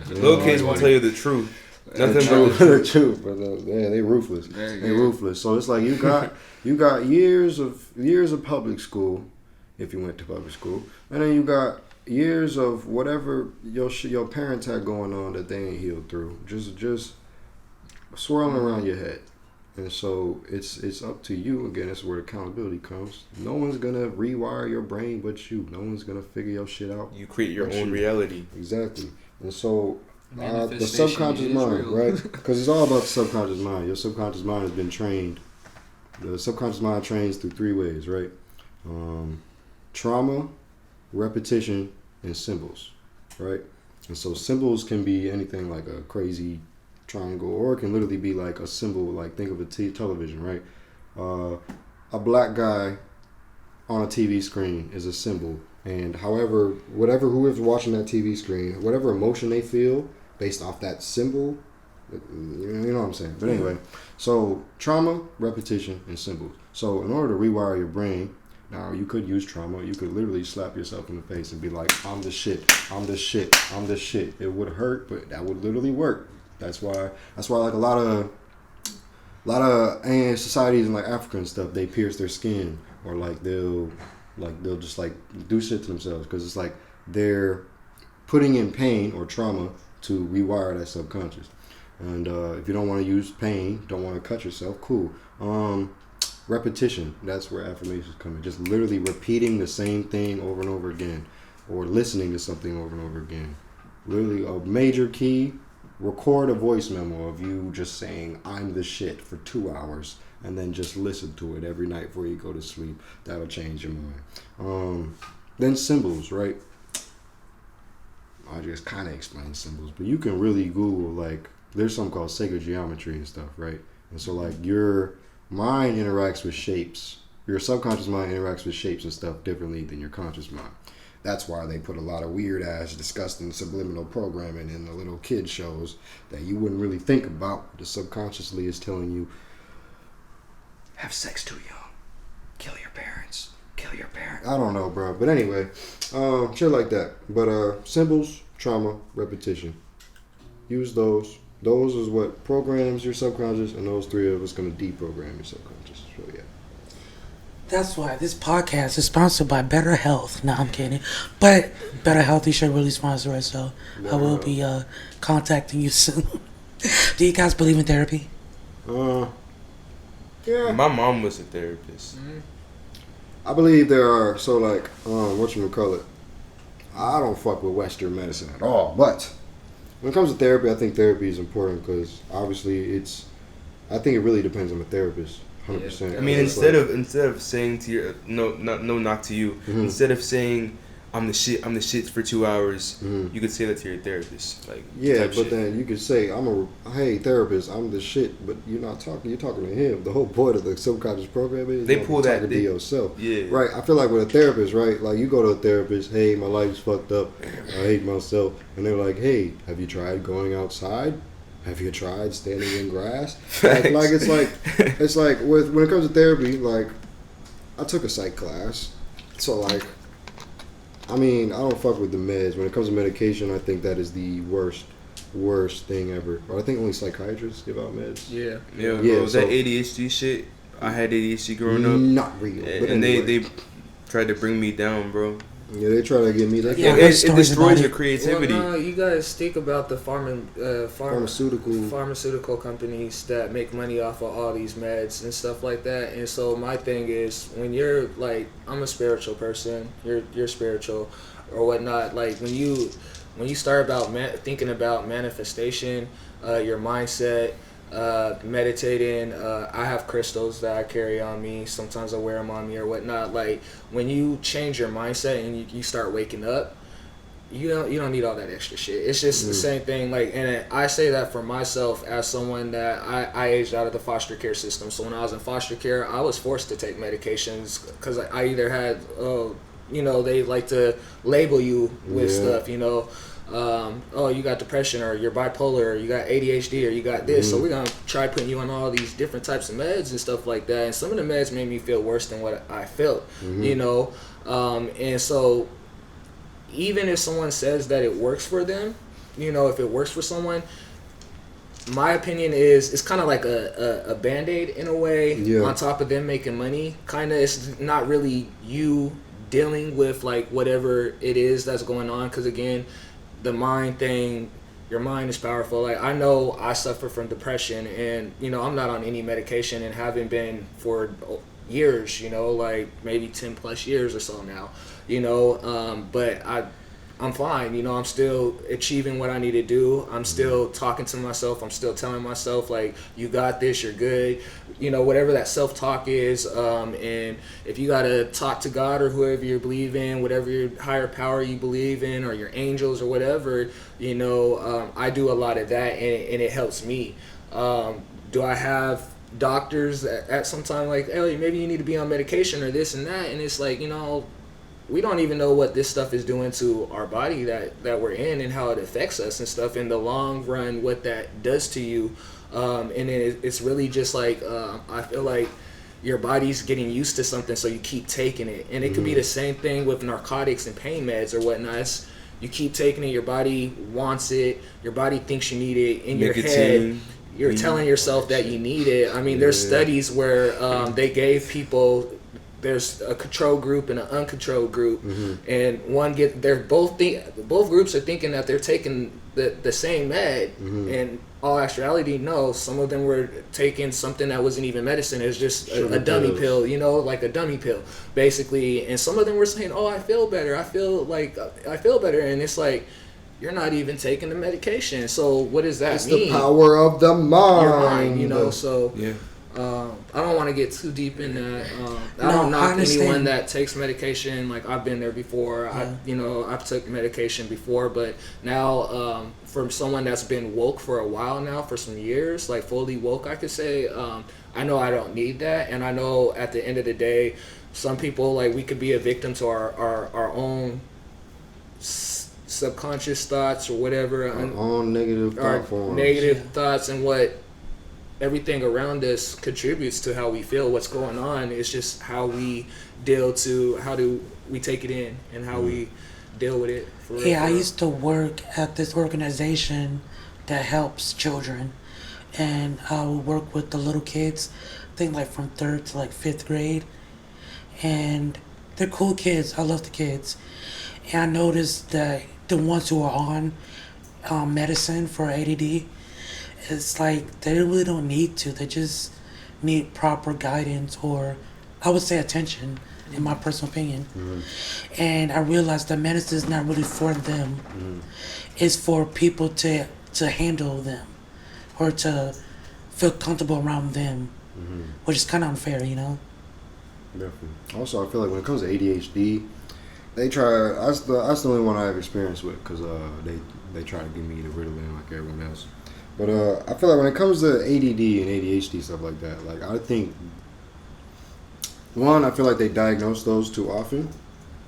Little kids will tell you the truth. Nothing but the truth, but they ruthless. They ruthless. So it's like you got years of public school, if you went to public school, and then you got years of whatever your parents had going on that they ain't healed through, just swirling around your head. And so it's up to you. Again, that's where accountability comes. No one's gonna rewire your brain but you. No one's gonna figure your shit out. you create your own reality. Exactly. And so the Manifestation subconscious is mind, real. right? Because it's all about the subconscious mind. Your subconscious mind has been trained. The subconscious mind trains through 3 ways, right? Trauma, repetition, and symbols, right? And so symbols can be anything like a crazy triangle, or it can literally be like a symbol, like think of a television, right? A black guy on a TV screen is a symbol, and whoever's watching that TV screen, whatever emotion they feel based off that symbol, you know what I'm saying? But anyway, so trauma, repetition, and symbols. So in order to rewire your brain, now you could use trauma. You could literally slap yourself in the face and be like, I'm the shit, I'm the shit, I'm the shit. It would hurt, but that would literally work. That's why like a lot of societies in like Africa and stuff, they pierce their skin, or like they'll just like do shit to themselves, because it's like they're putting in pain or trauma to rewire that subconscious. And if you don't want to use pain, don't want to cut yourself, cool. Repetition, that's where affirmations come in. Just literally repeating the same thing over and over again, or listening to something over and over again. Literally a major key. Record a voice memo of you just saying I'm the shit for 2 hours, and then just listen to it every night before you go to sleep. That'll change your mind. Then symbols, right? I just kind of explained symbols, but you can really Google, like, there's something called sacred geometry and stuff, right? And so like your mind interacts with shapes. Your subconscious mind interacts with shapes and stuff differently than your conscious mind. That's why they put a lot of weird ass, disgusting subliminal programming in the little kid shows that you wouldn't really think about. The subconsciously is telling you, have sex too young, kill your parents. I don't know, bro. But anyway, shit like that. But symbols, trauma, repetition. Use those. Those is what programs your subconscious, and those 3 of us gonna deprogram your subconscious. So yeah. That's why this podcast is sponsored by Better Health. No, I'm kidding. But Better Health, you should really sponsor us, so I will be contacting you soon. Do you guys believe in therapy? Yeah. My mom was a therapist. I believe there are, so like, whatchamacallit, I don't fuck with Western medicine at all. But when it comes to therapy, I think therapy is important because obviously I think it really depends on the therapist. 100%. I mean, instead of saying to your no knock to you, instead of saying I'm the shit for 2 hours, you could say that to your therapist, like then you could say hey therapist, I'm the shit, but you're talking to him. The whole point of the subconscious program is they pull that to yourself. Yeah. Right. I feel like with a therapist, right? Like you go to a therapist, hey, my life's fucked up, I hate myself, and they're like, hey, have you tried going outside? Have you tried standing in grass? It's like when it comes to therapy, like I took a psych class, so like. I mean, I don't fuck with the meds. When it comes to medication, I think that is the worst thing ever. But I think only psychiatrists give out meds. Yeah. So that ADHD shit. I had ADHD growing up. Not real. And they tried to bring me down, bro. Yeah, they try to get me that. Yeah, it destroys your creativity. Well, no, you guys think about the pharmaceutical companies that make money off of all these meds and stuff like that. And so my thing is, when you're like, I'm a spiritual person, you're spiritual or whatnot. Like when you start thinking about manifestation, your mindset. Meditating, I have crystals that I carry on me. Sometimes I wear them on me or whatnot. Like when you change your mindset and you start waking up, you don't need all that extra shit. It's just the same thing. Like, and I say that for myself as someone that I aged out of the foster care system. So when I was in foster care, I was forced to take medications because I either had they like to label you with stuff, you got depression or you're bipolar or you got ADHD or you got this, so we're going to try putting you on all these different types of meds and stuff like that. And some of the meds made me feel worse than what I felt, and so even if someone says that it works for them, if it works for someone, my opinion is it's kind of like a Band-Aid in a way on top of them making money. Kind of, it's not really you dealing with like whatever it is that's going on, because again, the mind thing, your mind is powerful. Like I know I suffer from depression, and I'm not on any medication and haven't been for years, like maybe 10 plus years or so now, but I'm fine, I'm still achieving what I need to do. I'm still talking to myself. I'm still telling myself, like, you got this, you're good, whatever that self-talk is. And if you got to talk to God or whoever you believe in, whatever your higher power you believe in, or your angels or whatever, I do a lot of that, and it helps me. Do I have doctors at some time like, hey, maybe you need to be on medication or this and that? And it's like, we don't even know what this stuff is doing to our body that we're in and how it affects us and stuff in the long run, what that does to you. And it's really just like, I feel like your body's getting used to something, so you keep taking it. And it could be the same thing with narcotics and pain meds or whatnot. You keep taking it, your body wants it, your body thinks you need it. In your head, you're telling yourself that you need it. I mean, there's studies where they gave people, there's a control group and an uncontrolled group, and both groups are thinking that they're taking the same med, and all actuality, no, some of them were taking something that wasn't even medicine. It was just a dummy pill, like a dummy pill, basically. And some of them were saying, oh, I feel better, I feel better, and it's like, you're not even taking the medication. So what does that mean? It's the power of the mind. Your mind, so yeah. I don't want to get too deep in that. I don't knock anyone that takes medication. Like, I've been there before. Yeah. I've took medication before, but now from someone that's been woke for a while now, for some years, like fully woke, I could say, I know I don't need that, and I know at the end of the day, some people, like, we could be a victim to our own subconscious thoughts or whatever, our own negative thought forms. Negative thoughts, and what everything around us contributes to how we feel, what's going on. It's just how we how do we take it in and how we deal with it. I used to work at this organization that helps children, and I would work with the little kids, I think like from 3rd to like 5th grade, and they're cool kids. I love the kids. And I noticed that the ones who are on medicine for ADD, it's like they really don't need to. They just need proper guidance or I would say attention, in my personal opinion. And I realized that medicine is not really for them. It's for people to handle them or to feel comfortable around them, which is kind of unfair, you know? Definitely. Also, I feel like when it comes to ADHD, they try. That's the only one I have experience with because they try to give me the Ritalin like everyone else. But I feel like when it comes to ADD and ADHD stuff like that, like I think one, I feel like they diagnose those too often,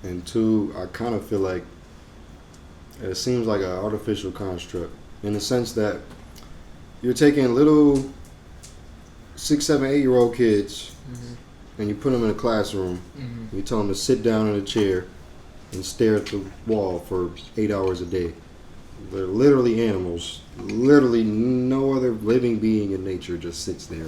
and two, I kind of feel like it seems like an artificial construct in the sense that you're taking little 6, 7, 8-year-old kids and you put them in a classroom. You tell them to sit down in a chair and stare at the wall for 8 hours a day. They're literally animals. Literally no other living being in nature just sits there.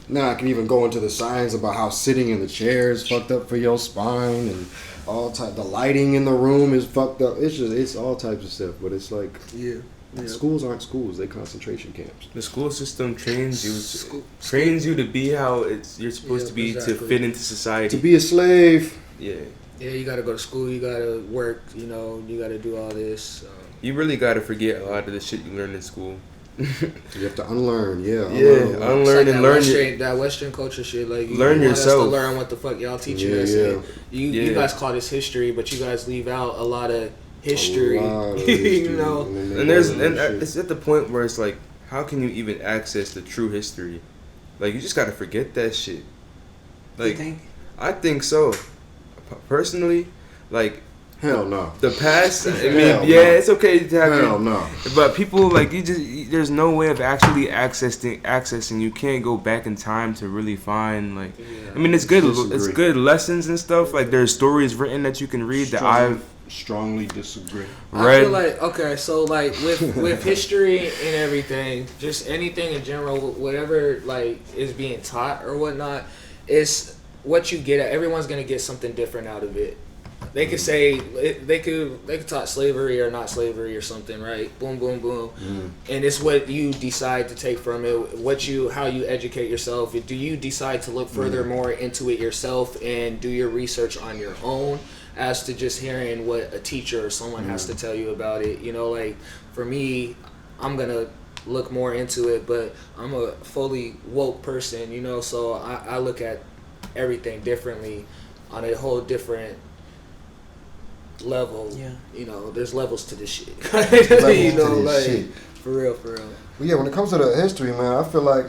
Now I can even go into the science about how sitting in the chair is fucked up for your spine and the lighting in the room is fucked up. It's all types of stuff. But it's like schools aren't schools; they concentration camps. The school system trains you to be how you're supposed to be to fit into society. To be a slave. Yeah, you gotta go to school. You gotta work. You know, you gotta do all this. You really gotta forget a lot of the shit you learned in school. You have to unlearn, unlearn and learn that Western culture shit. Like you learn want yourself. us to learn what the fuck y'all teaching us. You guys call this history, but you guys leave out a lot of history. You know, and it's at the point where it's like, how can you even access the true history? Like you just gotta forget that shit. Like, You think? I think so. Personally, like. Hell no. The past, I mean, it's okay to have. Hell no. But people like there's no way of actually accessing. You can't go back in time to really find like. I mean, it's good. It's good lessons and stuff. Like there's stories written that you can read that I've strongly disagree. I feel like so like with history and everything, just anything in general, whatever like is being taught or whatnot, is what you get at. Everyone's gonna get something different out of it. They could say they could talk slavery or not slavery or something, right? Boom, boom, boom, and it's what you decide to take from it. How you educate yourself. Do you decide to look further more into it yourself and do your research on your own, as to just hearing what a teacher or someone has to tell you about it? You know, like for me, I'm gonna look more into it, but I'm a fully woke person, you know, so I look at everything differently on a whole different level. You know, there's levels to this shit. You know, like shit. For real. Well, yeah, when it comes to the history, man, I feel like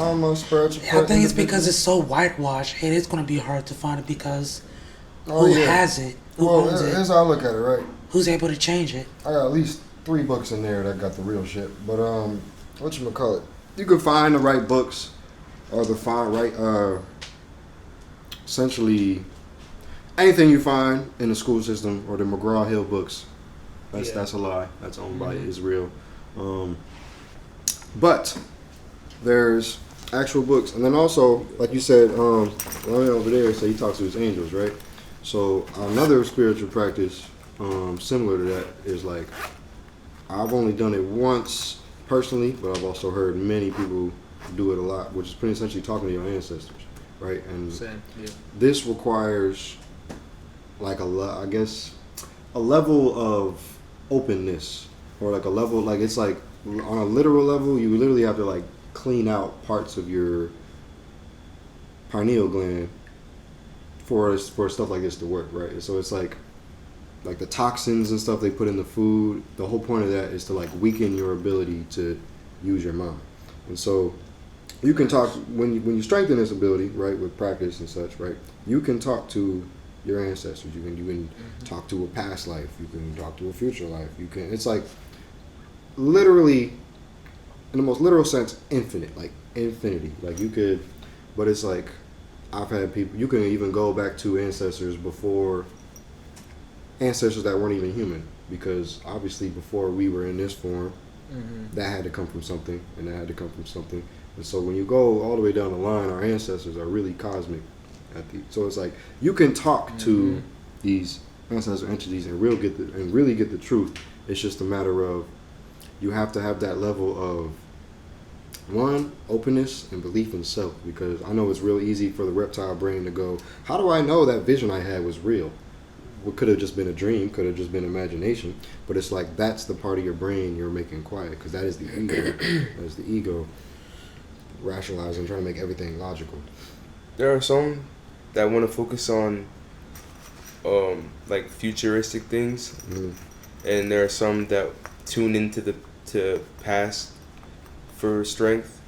I'm a spiritual. I think it's because it's so whitewashed. It is going to be hard to find it because who has it? Who owns it? Here's how I look at it, right? Who's able to change it? I got at least 3 books in there that got the real shit. But whatchamacallit? You can find the right books or essentially anything you find in the school system or the McGraw-Hill books, that's a lie. That's owned by Israel. But there's actual books. And then also, like you said, Ryan over there said he talks to his angels, right? So another spiritual practice similar to that is like, I've only done it once personally, but I've also heard many people do it a lot, which is pretty essentially talking to your ancestors, right? And this requires like a level of openness, or like a level, like it's like on a literal level, you literally have to like clean out parts of your pineal gland for stuff like this to work, right? So it's like the toxins and stuff they put in the food. The whole point of that is to like weaken your ability to use your mind. And so you can talk when you strengthen this ability, right, with practice and such, right? You can talk to your ancestors. You can talk to a past life. You can talk to a future life. It's like literally, in the most literal sense, infinite, like infinity. Like you could, but it's like I've had people. You can even go back to ancestors that weren't even human, because obviously before we were in this form, that had to come from something, and that had to come from something. And so when you go all the way down the line, our ancestors are really cosmic. So it's like you can talk to these ancestral entities and really get the truth. It's just a matter of you have to have that level of One, openness and belief in self, because I know it's real easy for the reptile brain to go, how do I know that vision I had was real? What could have just been a dream, could have just been imagination, but it's like that's the part of your brain you're making quiet, because that is the ego. That is the ego rationalizing, trying to make everything logical. There are some that want to focus on like futuristic things, and there are some that tune into the past for strength.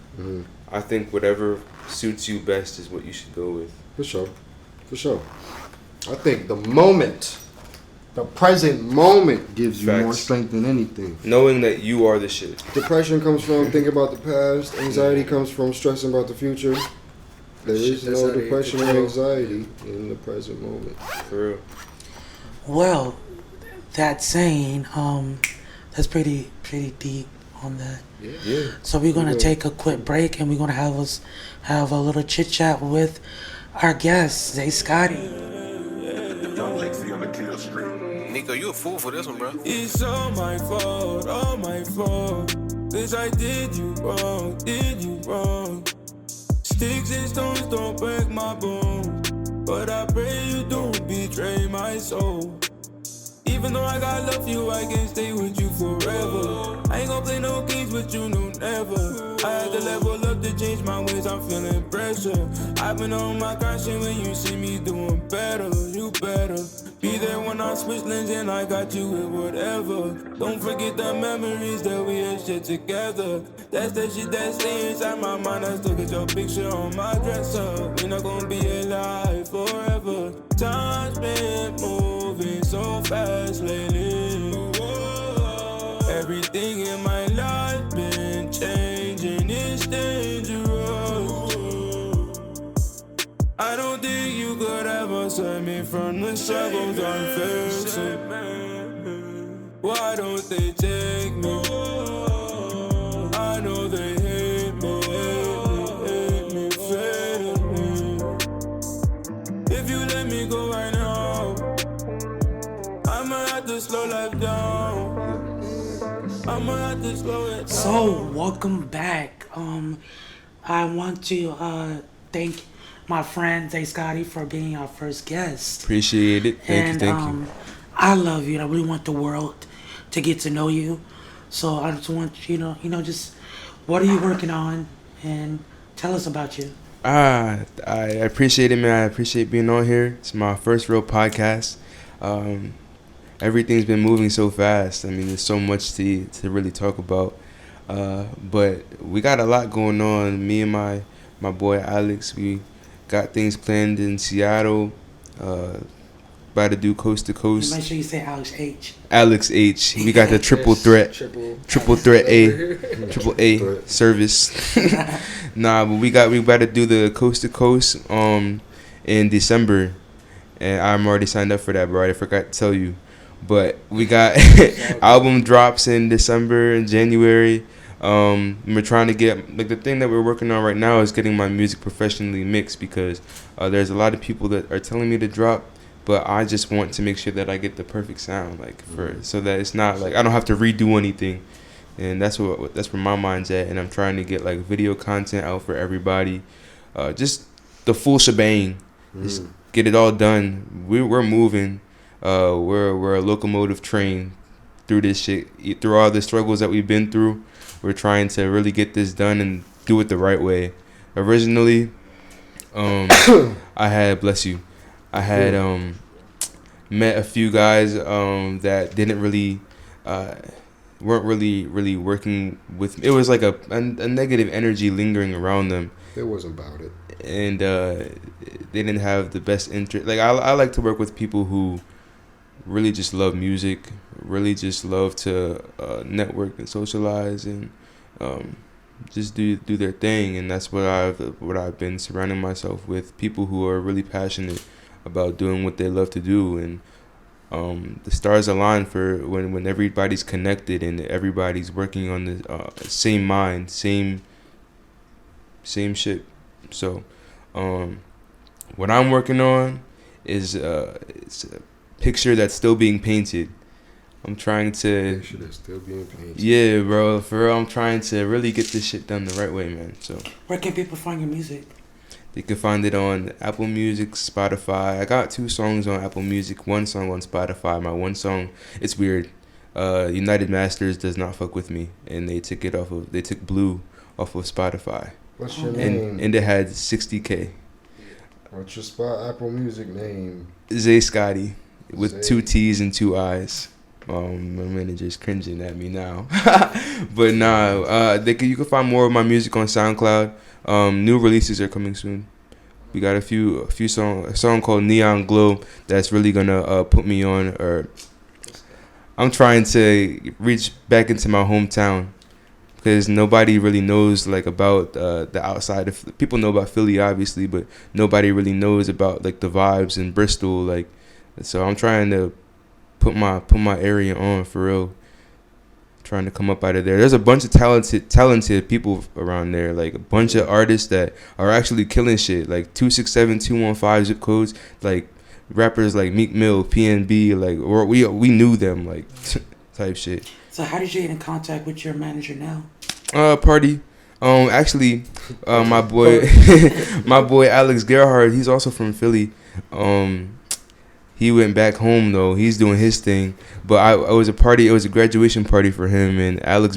I think whatever suits you best is what you should go with. For sure. For sure. I think the present moment gives you more strength than anything. Knowing that you are the shit. Depression comes from thinking about the past. Anxiety comes from stressing about the future. There is no depression or anxiety in the present moment. For real. Well, that saying, that's pretty deep on that. Yeah. So we're gonna take a quick break, and we're gonna have a little chit chat with our guest, Zay Scotty. Nico, you a fool for this one, bro. It's all my fault, all my fault. Cause I did you wrong. Sticks and stones don't break my bones, but I pray you don't betray my soul. Even though I got love for you, I can stay with you forever. I ain't gon' play no games with you, no never. I had to level up to change my ways, I'm feeling pressure. I've been on my conscience when you see me doing better. You better be there when I switch lanes and I got you with whatever. Don't forget the memories that we had shit together. That's that shit that stay inside my mind. I still get your picture on my dresser. We not gonna be alive forever. Time's been moving so fast lately. Everything in my life been changing, it's dangerous. I don't think you could ever save me from the struggles I'm facing. Why don't they take me? I know they hate me, failing me. If you let me go right now, I'ma have to slow life down. I'ma have to slow it down. So welcome back. I want to thank my friend Zay Scotty for being our first guest. Appreciate it. Thank you. I love you. I really want the world to get to know you. So I just want just what are you working on, and tell us about you. I appreciate it, man. I appreciate being on here. It's my first real podcast. Everything's been moving so fast. I mean, there's so much to really talk about. But we got a lot going on. Me and my boy Alex, we got things planned in Seattle. About to do coast to coast. Make sure you say Alex H. Alex H. We got the triple threat A service. Nah, but we about to do the coast to coast in December, and I'm already signed up for that, bro. I forgot to tell you, but we got album drops in December and January. We're trying to get the thing that we're working on right now is getting my music professionally mixed, because there's a lot of people that are telling me to drop. But I just want to make sure that I get the perfect sound, so that it's not like I don't have to redo anything, and that's where my mind's at. And I'm trying to get video content out for everybody, just the full shebang, just get it all done. We're moving, we're a locomotive train through this shit, through all the struggles that we've been through. We're trying to really get this done and do it the right way. Originally, I had met a few guys that didn't really weren't really working with me. It was like a negative energy lingering around them. It wasn't about it. And they didn't have the best interest. I like to work with people who really just love music, really just love to network and socialize and just do their thing. And that's what I've been surrounding myself with, people who are really passionate about doing what they love to do. And the stars align for when everybody's connected and everybody's working on the same mind, same shit. So what I'm working on is it's a picture that's still being painted. I'm trying to. Should have still being paid. Yeah, bro. For real, I'm trying to really get this shit done the right way, man. So Where can people find your music? you can find it on Apple Music, Spotify. I got 2 songs on Apple Music, 1 song on Spotify. My 1 song, it's weird. United Masters does not fuck with me, and they took Blue off of Spotify, What's your name? and it had 60K. What's your spot? Apple Music name? Zay Scotty with Zay. 2 T's and 2 I's. My manager's cringing at me now, but nah. You can find more of my music on SoundCloud. New releases are coming soon. We got a song called Neon Glow that's really gonna put me on. Or I'm trying to reach back into my hometown because nobody really knows like about the outside of. People know about Philly obviously, but nobody really knows about like the vibes in Bristol. Like, so I'm trying to put my area on for real. Trying to come up out of there. There's a bunch of talented people around there, like a bunch of artists that are actually killing shit, like 267, 215 zip codes, like rappers like Meek Mill, PNB, like, or we knew them, like type shit. So how did you get in contact with your manager now? Party. Actually, my boy my boy Alex Gerhard, he's also from Philly. He went back home though. He's doing his thing. But I was a party. It was a graduation party for him, and Alex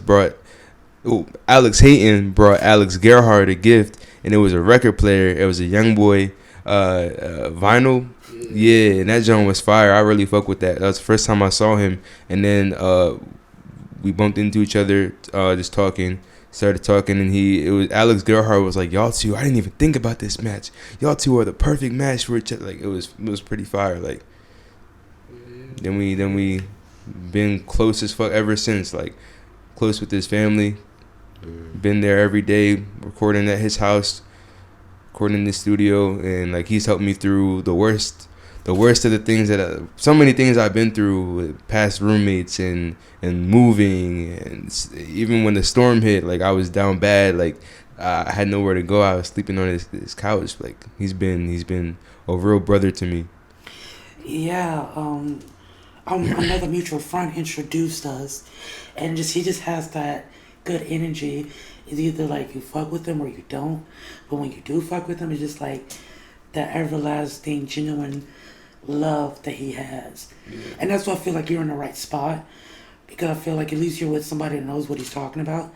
Hayton brought Alex Gerhard a gift, and it was a record player. It was a young boy vinyl. Yeah, and that joint was fire. I really fuck with that. That was the first time I saw him, and then we bumped into each other, just talking. Started talking, and Alex Gerhard was like, "Y'all two, I didn't even think about this match. Y'all two are the perfect match for each other." Like, it was pretty fire. Like, then we been close as fuck ever since. Like, close with his family. Been there every day, recording at his house, recording in the studio, and like he's helped me through the worst of the things so many things I've been through with past roommates and moving, and even when the storm hit, like I was down bad, like I had nowhere to go. I was sleeping on his couch. Like he's been a real brother to me. Yeah, another mutual friend introduced us, and he just has that good energy. It's either like you fuck with him or you don't, but when you do fuck with him, it's just like that everlasting, genuine love that he has. And that's why I feel like you're in the right spot, because I feel like at least you're with somebody that knows what he's talking about,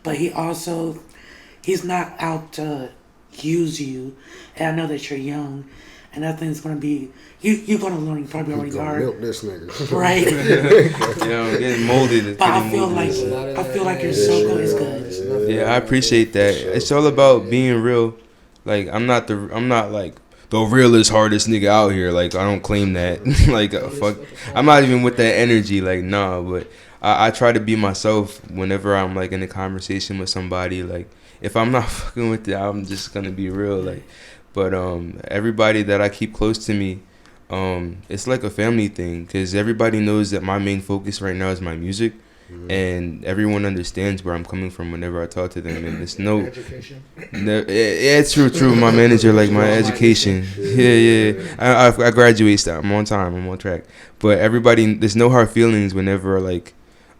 but he's not out to use you. And I know that you're young, and that thing's gonna be you're gonna learn. You probably already are. Milk this nigga, right? I'm getting molded. But I feel like your circle is good. Yeah, I appreciate that. It's all about being real. Like I'm not like the realest, hardest nigga out here. Like I don't claim that. Like fuck, I'm not even with that energy. Like nah, but I try to be myself whenever I'm like in a conversation with somebody. Like if I'm not fucking with it, I'm just gonna be real. Like, but everybody that I keep close to me, it's like a family thing, because everybody knows that my main focus right now is my music. And everyone understands where I'm coming from whenever I talk to them, and it's education. Yeah, it's true. My manager, like my education. Yeah. I graduate. I'm on time. I'm on track. But everybody, there's no hard feelings whenever like,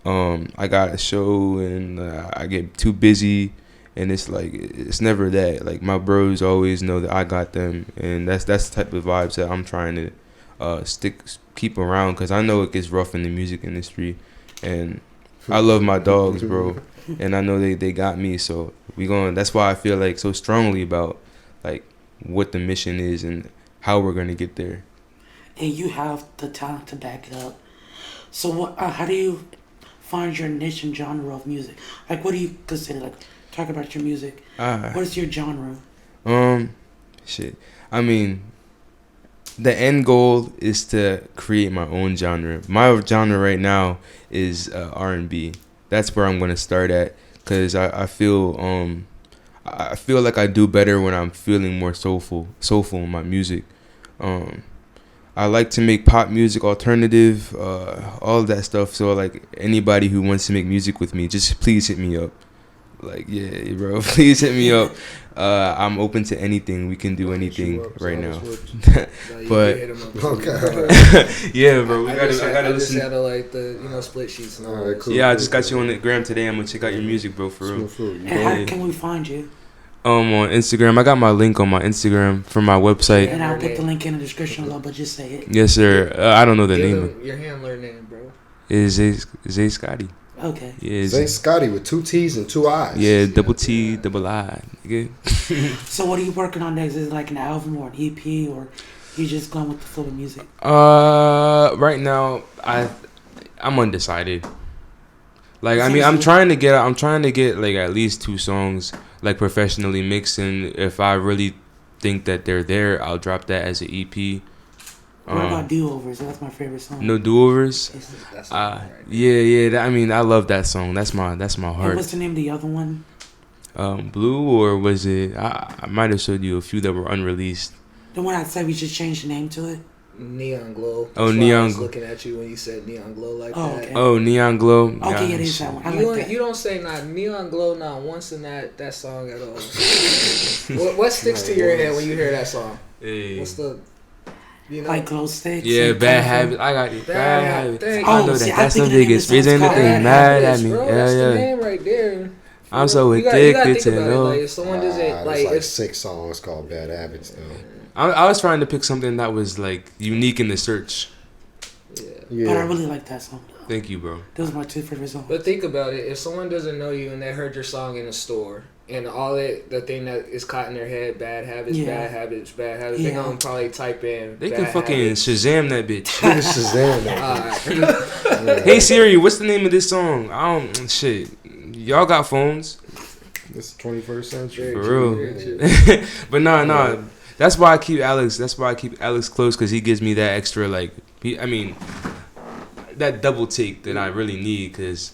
I got a show and I get too busy, and it's like it's never that. Like my bros always know that I got them, and that's the type of vibes that I'm trying to keep around, because I know it gets rough in the music industry, and I love my dogs, bro, and I know they got me. So that's why I feel like so strongly about like what the mission is and how we're gonna get there. And you have the talent to back it up. So how do you find your niche and genre of music? Like, what do you consider? Like, talk about your music. What is your genre? Shit. I mean, the end goal is to create my own genre. My genre right now is R&B. That's where I'm gonna start at, cause I feel like I do better when I'm feeling more soulful in my music. I like to make pop music, alternative, all of that stuff. So like anybody who wants to make music with me, just please hit me up. Like, yeah, bro, please hit me up. I'm open to anything. We can do anything right now. But yeah, bro, I gotta listen. Had like the split sheets and all. Alright, cool. Yeah, I just got you on the gram today. I'm gonna check out your music, bro, for real. And how can we find you? On Instagram, I got my link on my Instagram from my website. And I'll put the link in the description below, but just say it. Yes, sir. I don't know the name. Your handler name, bro. Is Zay Scotty? Okay. Yeah, Zay Scotty with 2 T's and 2 I's. Yeah, double T, double I. Nigga. So what are you working on next? Is it like an album or an EP, or you just going with the flow of music? Right now I'm undecided. Like, I mean, I'm trying to get like at least 2 songs like professionally mixed, and if I really think that they're there, I'll drop that as an EP. What about do-overs? That's my favorite song. No do-overs. That's Yeah. I mean, I love that song. That's my And heart. what's the name of the other one? Blue, or was it? I might have showed you a few that were unreleased. The one I said we should change the name to it. Neon Glow. Oh, That's why Neon I was Glow. looking at you when you said Neon Glow like Oh, that. okay. Oh, Neon Glow. Okay, yeah, it is that one. I like that. You don't say not Neon Glow not once in that song at all. what sticks to your head when you hear that song? Hey. What's the Like glow sticks. Yeah, and bad colorful. habit. I got it. Bad habit. Thank I you. know Oh, see, that. I That's think the the name biggest of the reason song's that called they Bad mad at Habits, me. bro. Yeah, That's the yeah. name right there. I'm so You gotta addicted think to about it. know. Like if someone doesn't There's like like if 6 songs called Bad Habits, though. I was trying to pick something that was like unique in the search. Yeah. But I really like that song. Thank you, bro. Those are my 2 favorite songs. But think about it. If someone doesn't know you and they heard your song in a store and the thing that is caught in their head, bad habits, Yeah. bad habits, bad habits, Yeah. they're gonna probably type in. They bad can fucking habits. Shazam that bitch. Shazam that. Alright. Hey Siri, what's the name of this song? I don't shit. Y'all got phones. It's the 21st century. For real. But nah. That's why I keep Alex close, because he gives me that extra, like, that double take that I really need, because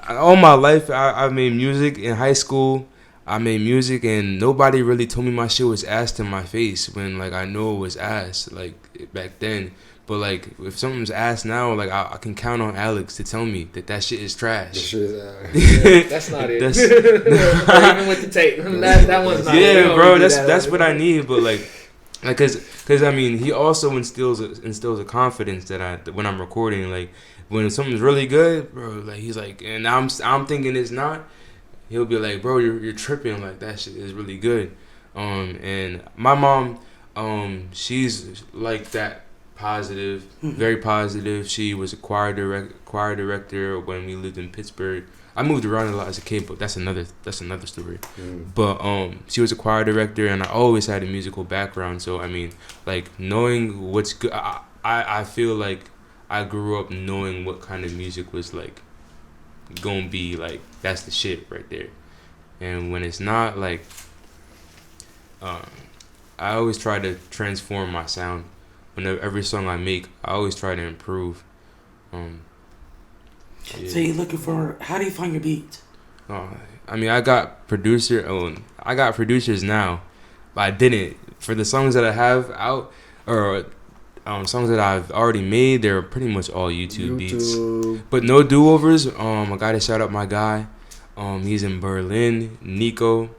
all my life I made music. In high school I made music, and nobody really told me my shit was ass to my face, when like I know it was ass like back then. But like if something's ass now, like I can count on Alex to tell me that shit is trash. That's not it. Even with the tape, that one's not it. Yeah, bro, that's what I need. But like cause I mean, he also instills a confidence that when I'm recording, like when something's really good, bro, like he's like, and I'm thinking it's not, he'll be like, bro, you're tripping, like that shit is really good. And my mom, she's like that. Positive, very positive. She was a choir director when we lived in Pittsburgh. I moved around a lot as a kid, but that's another story. But she was a choir director, and I always had a musical background. So I mean, like knowing what's good, I feel like I grew up knowing what kind of music was like gonna be like. That's the shit right there. And when it's not, like, I always try to transform my sound. Whenever every song I make, I always try to improve. Yeah. So you're looking for, how do you find your beats? I mean, I got producers now, but I didn't. For the songs that I have out, or songs that I've already made, they're pretty much all YouTube beats. But no do-overs. I gotta shout out my guy. He's in Berlin, Nico.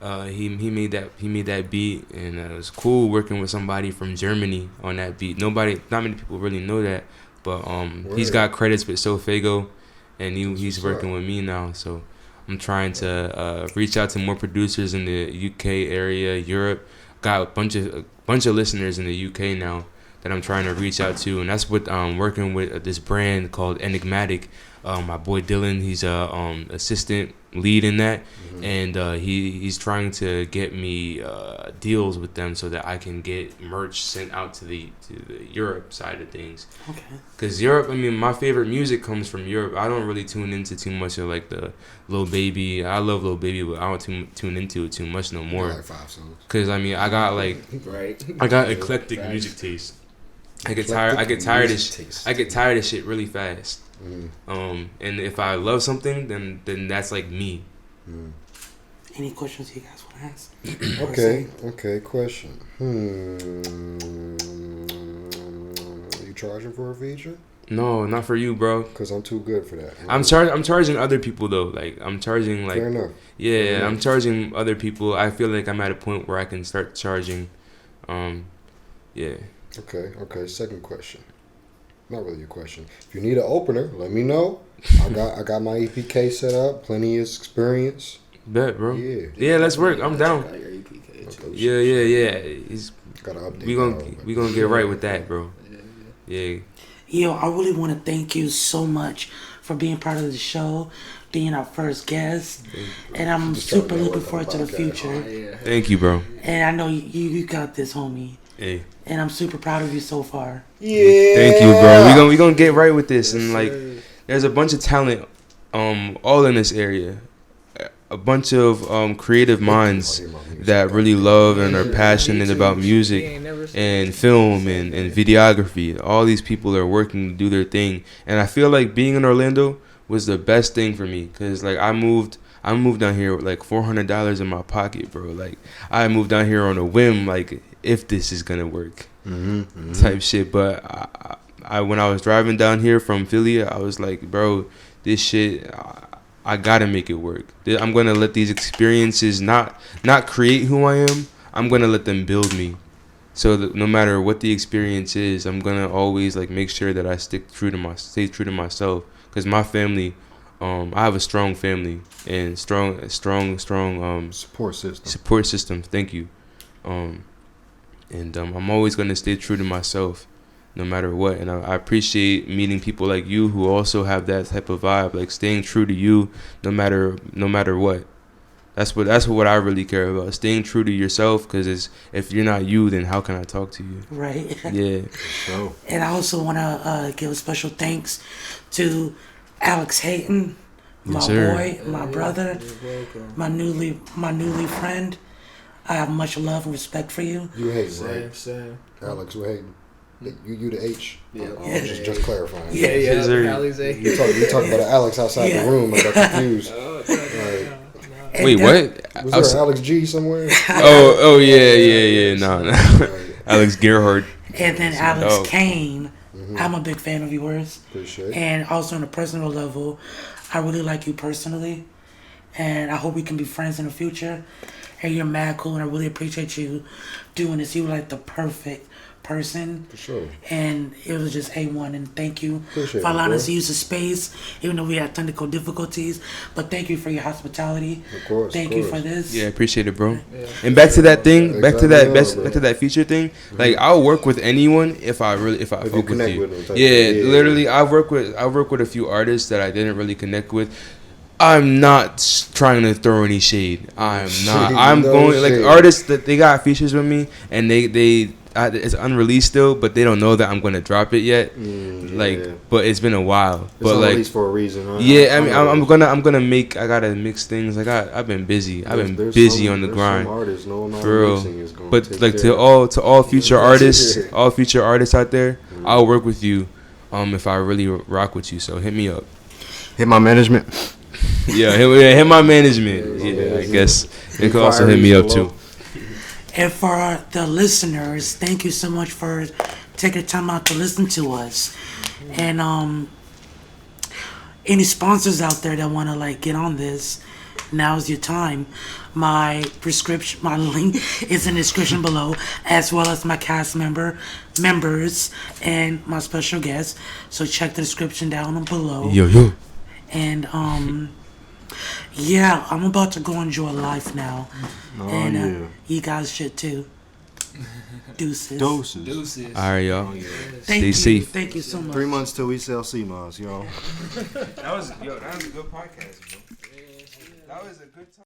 He made that beat, and it was cool working with somebody from Germany on that beat. Not many people really know that, but he's got credits with Sofago, and he's working with me now. So I'm trying to reach out to more producers in the UK area, Europe. Got a bunch of listeners in the UK now that I'm trying to reach out to, and that's what I'm working with this brand called Enigmatic. My boy Dylan, he's a assistant lead in that, and he's trying to get me deals with them so that I can get merch sent out to the Europe side of things. Okay. Because Europe, I mean, my favorite music comes from Europe. I don't really tune into too much of like the Lil Baby. I love Lil Baby, but I don't tune into it too much no more. Like 5 songs. Because I mean, I got like eclectic music taste. I get tired of shit really fast. And if I love something, then that's like me. Any questions you guys want to ask? Okay, question. You charging for a feature? No, not for you, bro. Because I'm too good for that. I'm charging other people though. Like I'm charging like. Fair enough. Yeah, Fair enough. I'm charging other people. I feel like I'm at a point where I can start charging. Yeah. Okay. Second question. Not really a question. If you need an opener, let me know. I got my EPK set up. Plenty of experience. Bet, bro. Yeah. Yeah, let's work. I'm down. Got your EPK too. Yeah. Gotta update. We gonna get right with that, bro. Yeah. Yo, I really want to thank you so much for being part of the show, being our first guest, and I'm Just super trying to looking work forward on to the the podcast. future. Thank you, bro. And I know you got this, homie. Hey. And I'm super proud of you so far. Yeah. Thank you, bro. We gonna get right with this, and like, there's a bunch of talent, all in this area, a bunch of creative minds that really love and are passionate about music and film and videography. All these people are working to do their thing, and I feel like being in Orlando was the best thing for me, cause like I moved down here with like $400 in my pocket, bro. Like I moved down here on a whim, like if this is gonna work, type shit. But I when I was driving down here from Philly, I was like, bro, this shit. I gotta make it work. I'm gonna let these experiences not create who I am. I'm gonna let them build me. So that no matter what the experience is, I'm gonna always like make sure that I stay true to myself. Cause my family, I have a strong family and strong Support system. Support system. Thank you. And I'm always gonna stay true to myself, no matter what. And I appreciate meeting people like you who also have that type of vibe, like staying true to you, no matter what. That's what I really care about. Staying true to yourself, because if you're not you, then how can I talk to you? Right. Yeah. So. And I also want to give a special thanks to Alex Hayton, my boy, my brother, my newly friend. I have much love and respect for you. You hating, right? Same. Alex, we hating. You the H. Yeah. Just clarifying. Yeah. You talking about Alex outside the room. I got confused. Right. And Wait, that- what? Was there Alex G somewhere? Oh yeah. No. Alex Gerhardt. And then Alex Oh. Kane. I'm a big fan of yours. Appreciate it. And also on a personal level, I really like you personally. And I hope we can be friends in the future. And you're mad cool, and I really appreciate you doing this. You were like the perfect person. For sure. And it was just A1. And thank you Appreciate for it, allowing bro. us to use the space, even though we had technical difficulties. But thank you for your hospitality. Of course. Thank you for this. Yeah, appreciate it, bro. And back to that thing, back to that feature thing. Like I'll work with anyone if I fuck you with connect you. with them, type Yeah, thing. Yeah. literally, I work with a few artists that I didn't really connect with. I'm not trying to throw any shade. I'm not. I'm No going like shade. artists that they got features with me, and it's unreleased still, but they don't know that I'm gonna drop it yet. Yeah. But it's been a while. It's but on like, release for a reason, huh? yeah, I mean, I'm gonna make. I gotta mix things. Like I've been busy. I've been busy on the grind. Some artists, no amount For of real. mixing is gonna But take like care to of all future artists, all future artists out there, I'll work with you. If I really rock with you, so hit me up. Hit my management. Yeah, hit my management. Yeah, I guess they can also hit me up too. And for the listeners, thank you so much for taking time out to listen to us. And any sponsors out there that want to like get on this, now's your time. My link is in the description below, as well as my cast members and my special guests. So check the description down below. Yo. And yeah, I'm about to go enjoy life now. And you guys should too. Deuces. Deuces. All right, y'all. Thank Stay you. safe. Thank you so much. 3 months till we sell CMOS, y'all. That was a good podcast, bro. That was a good time.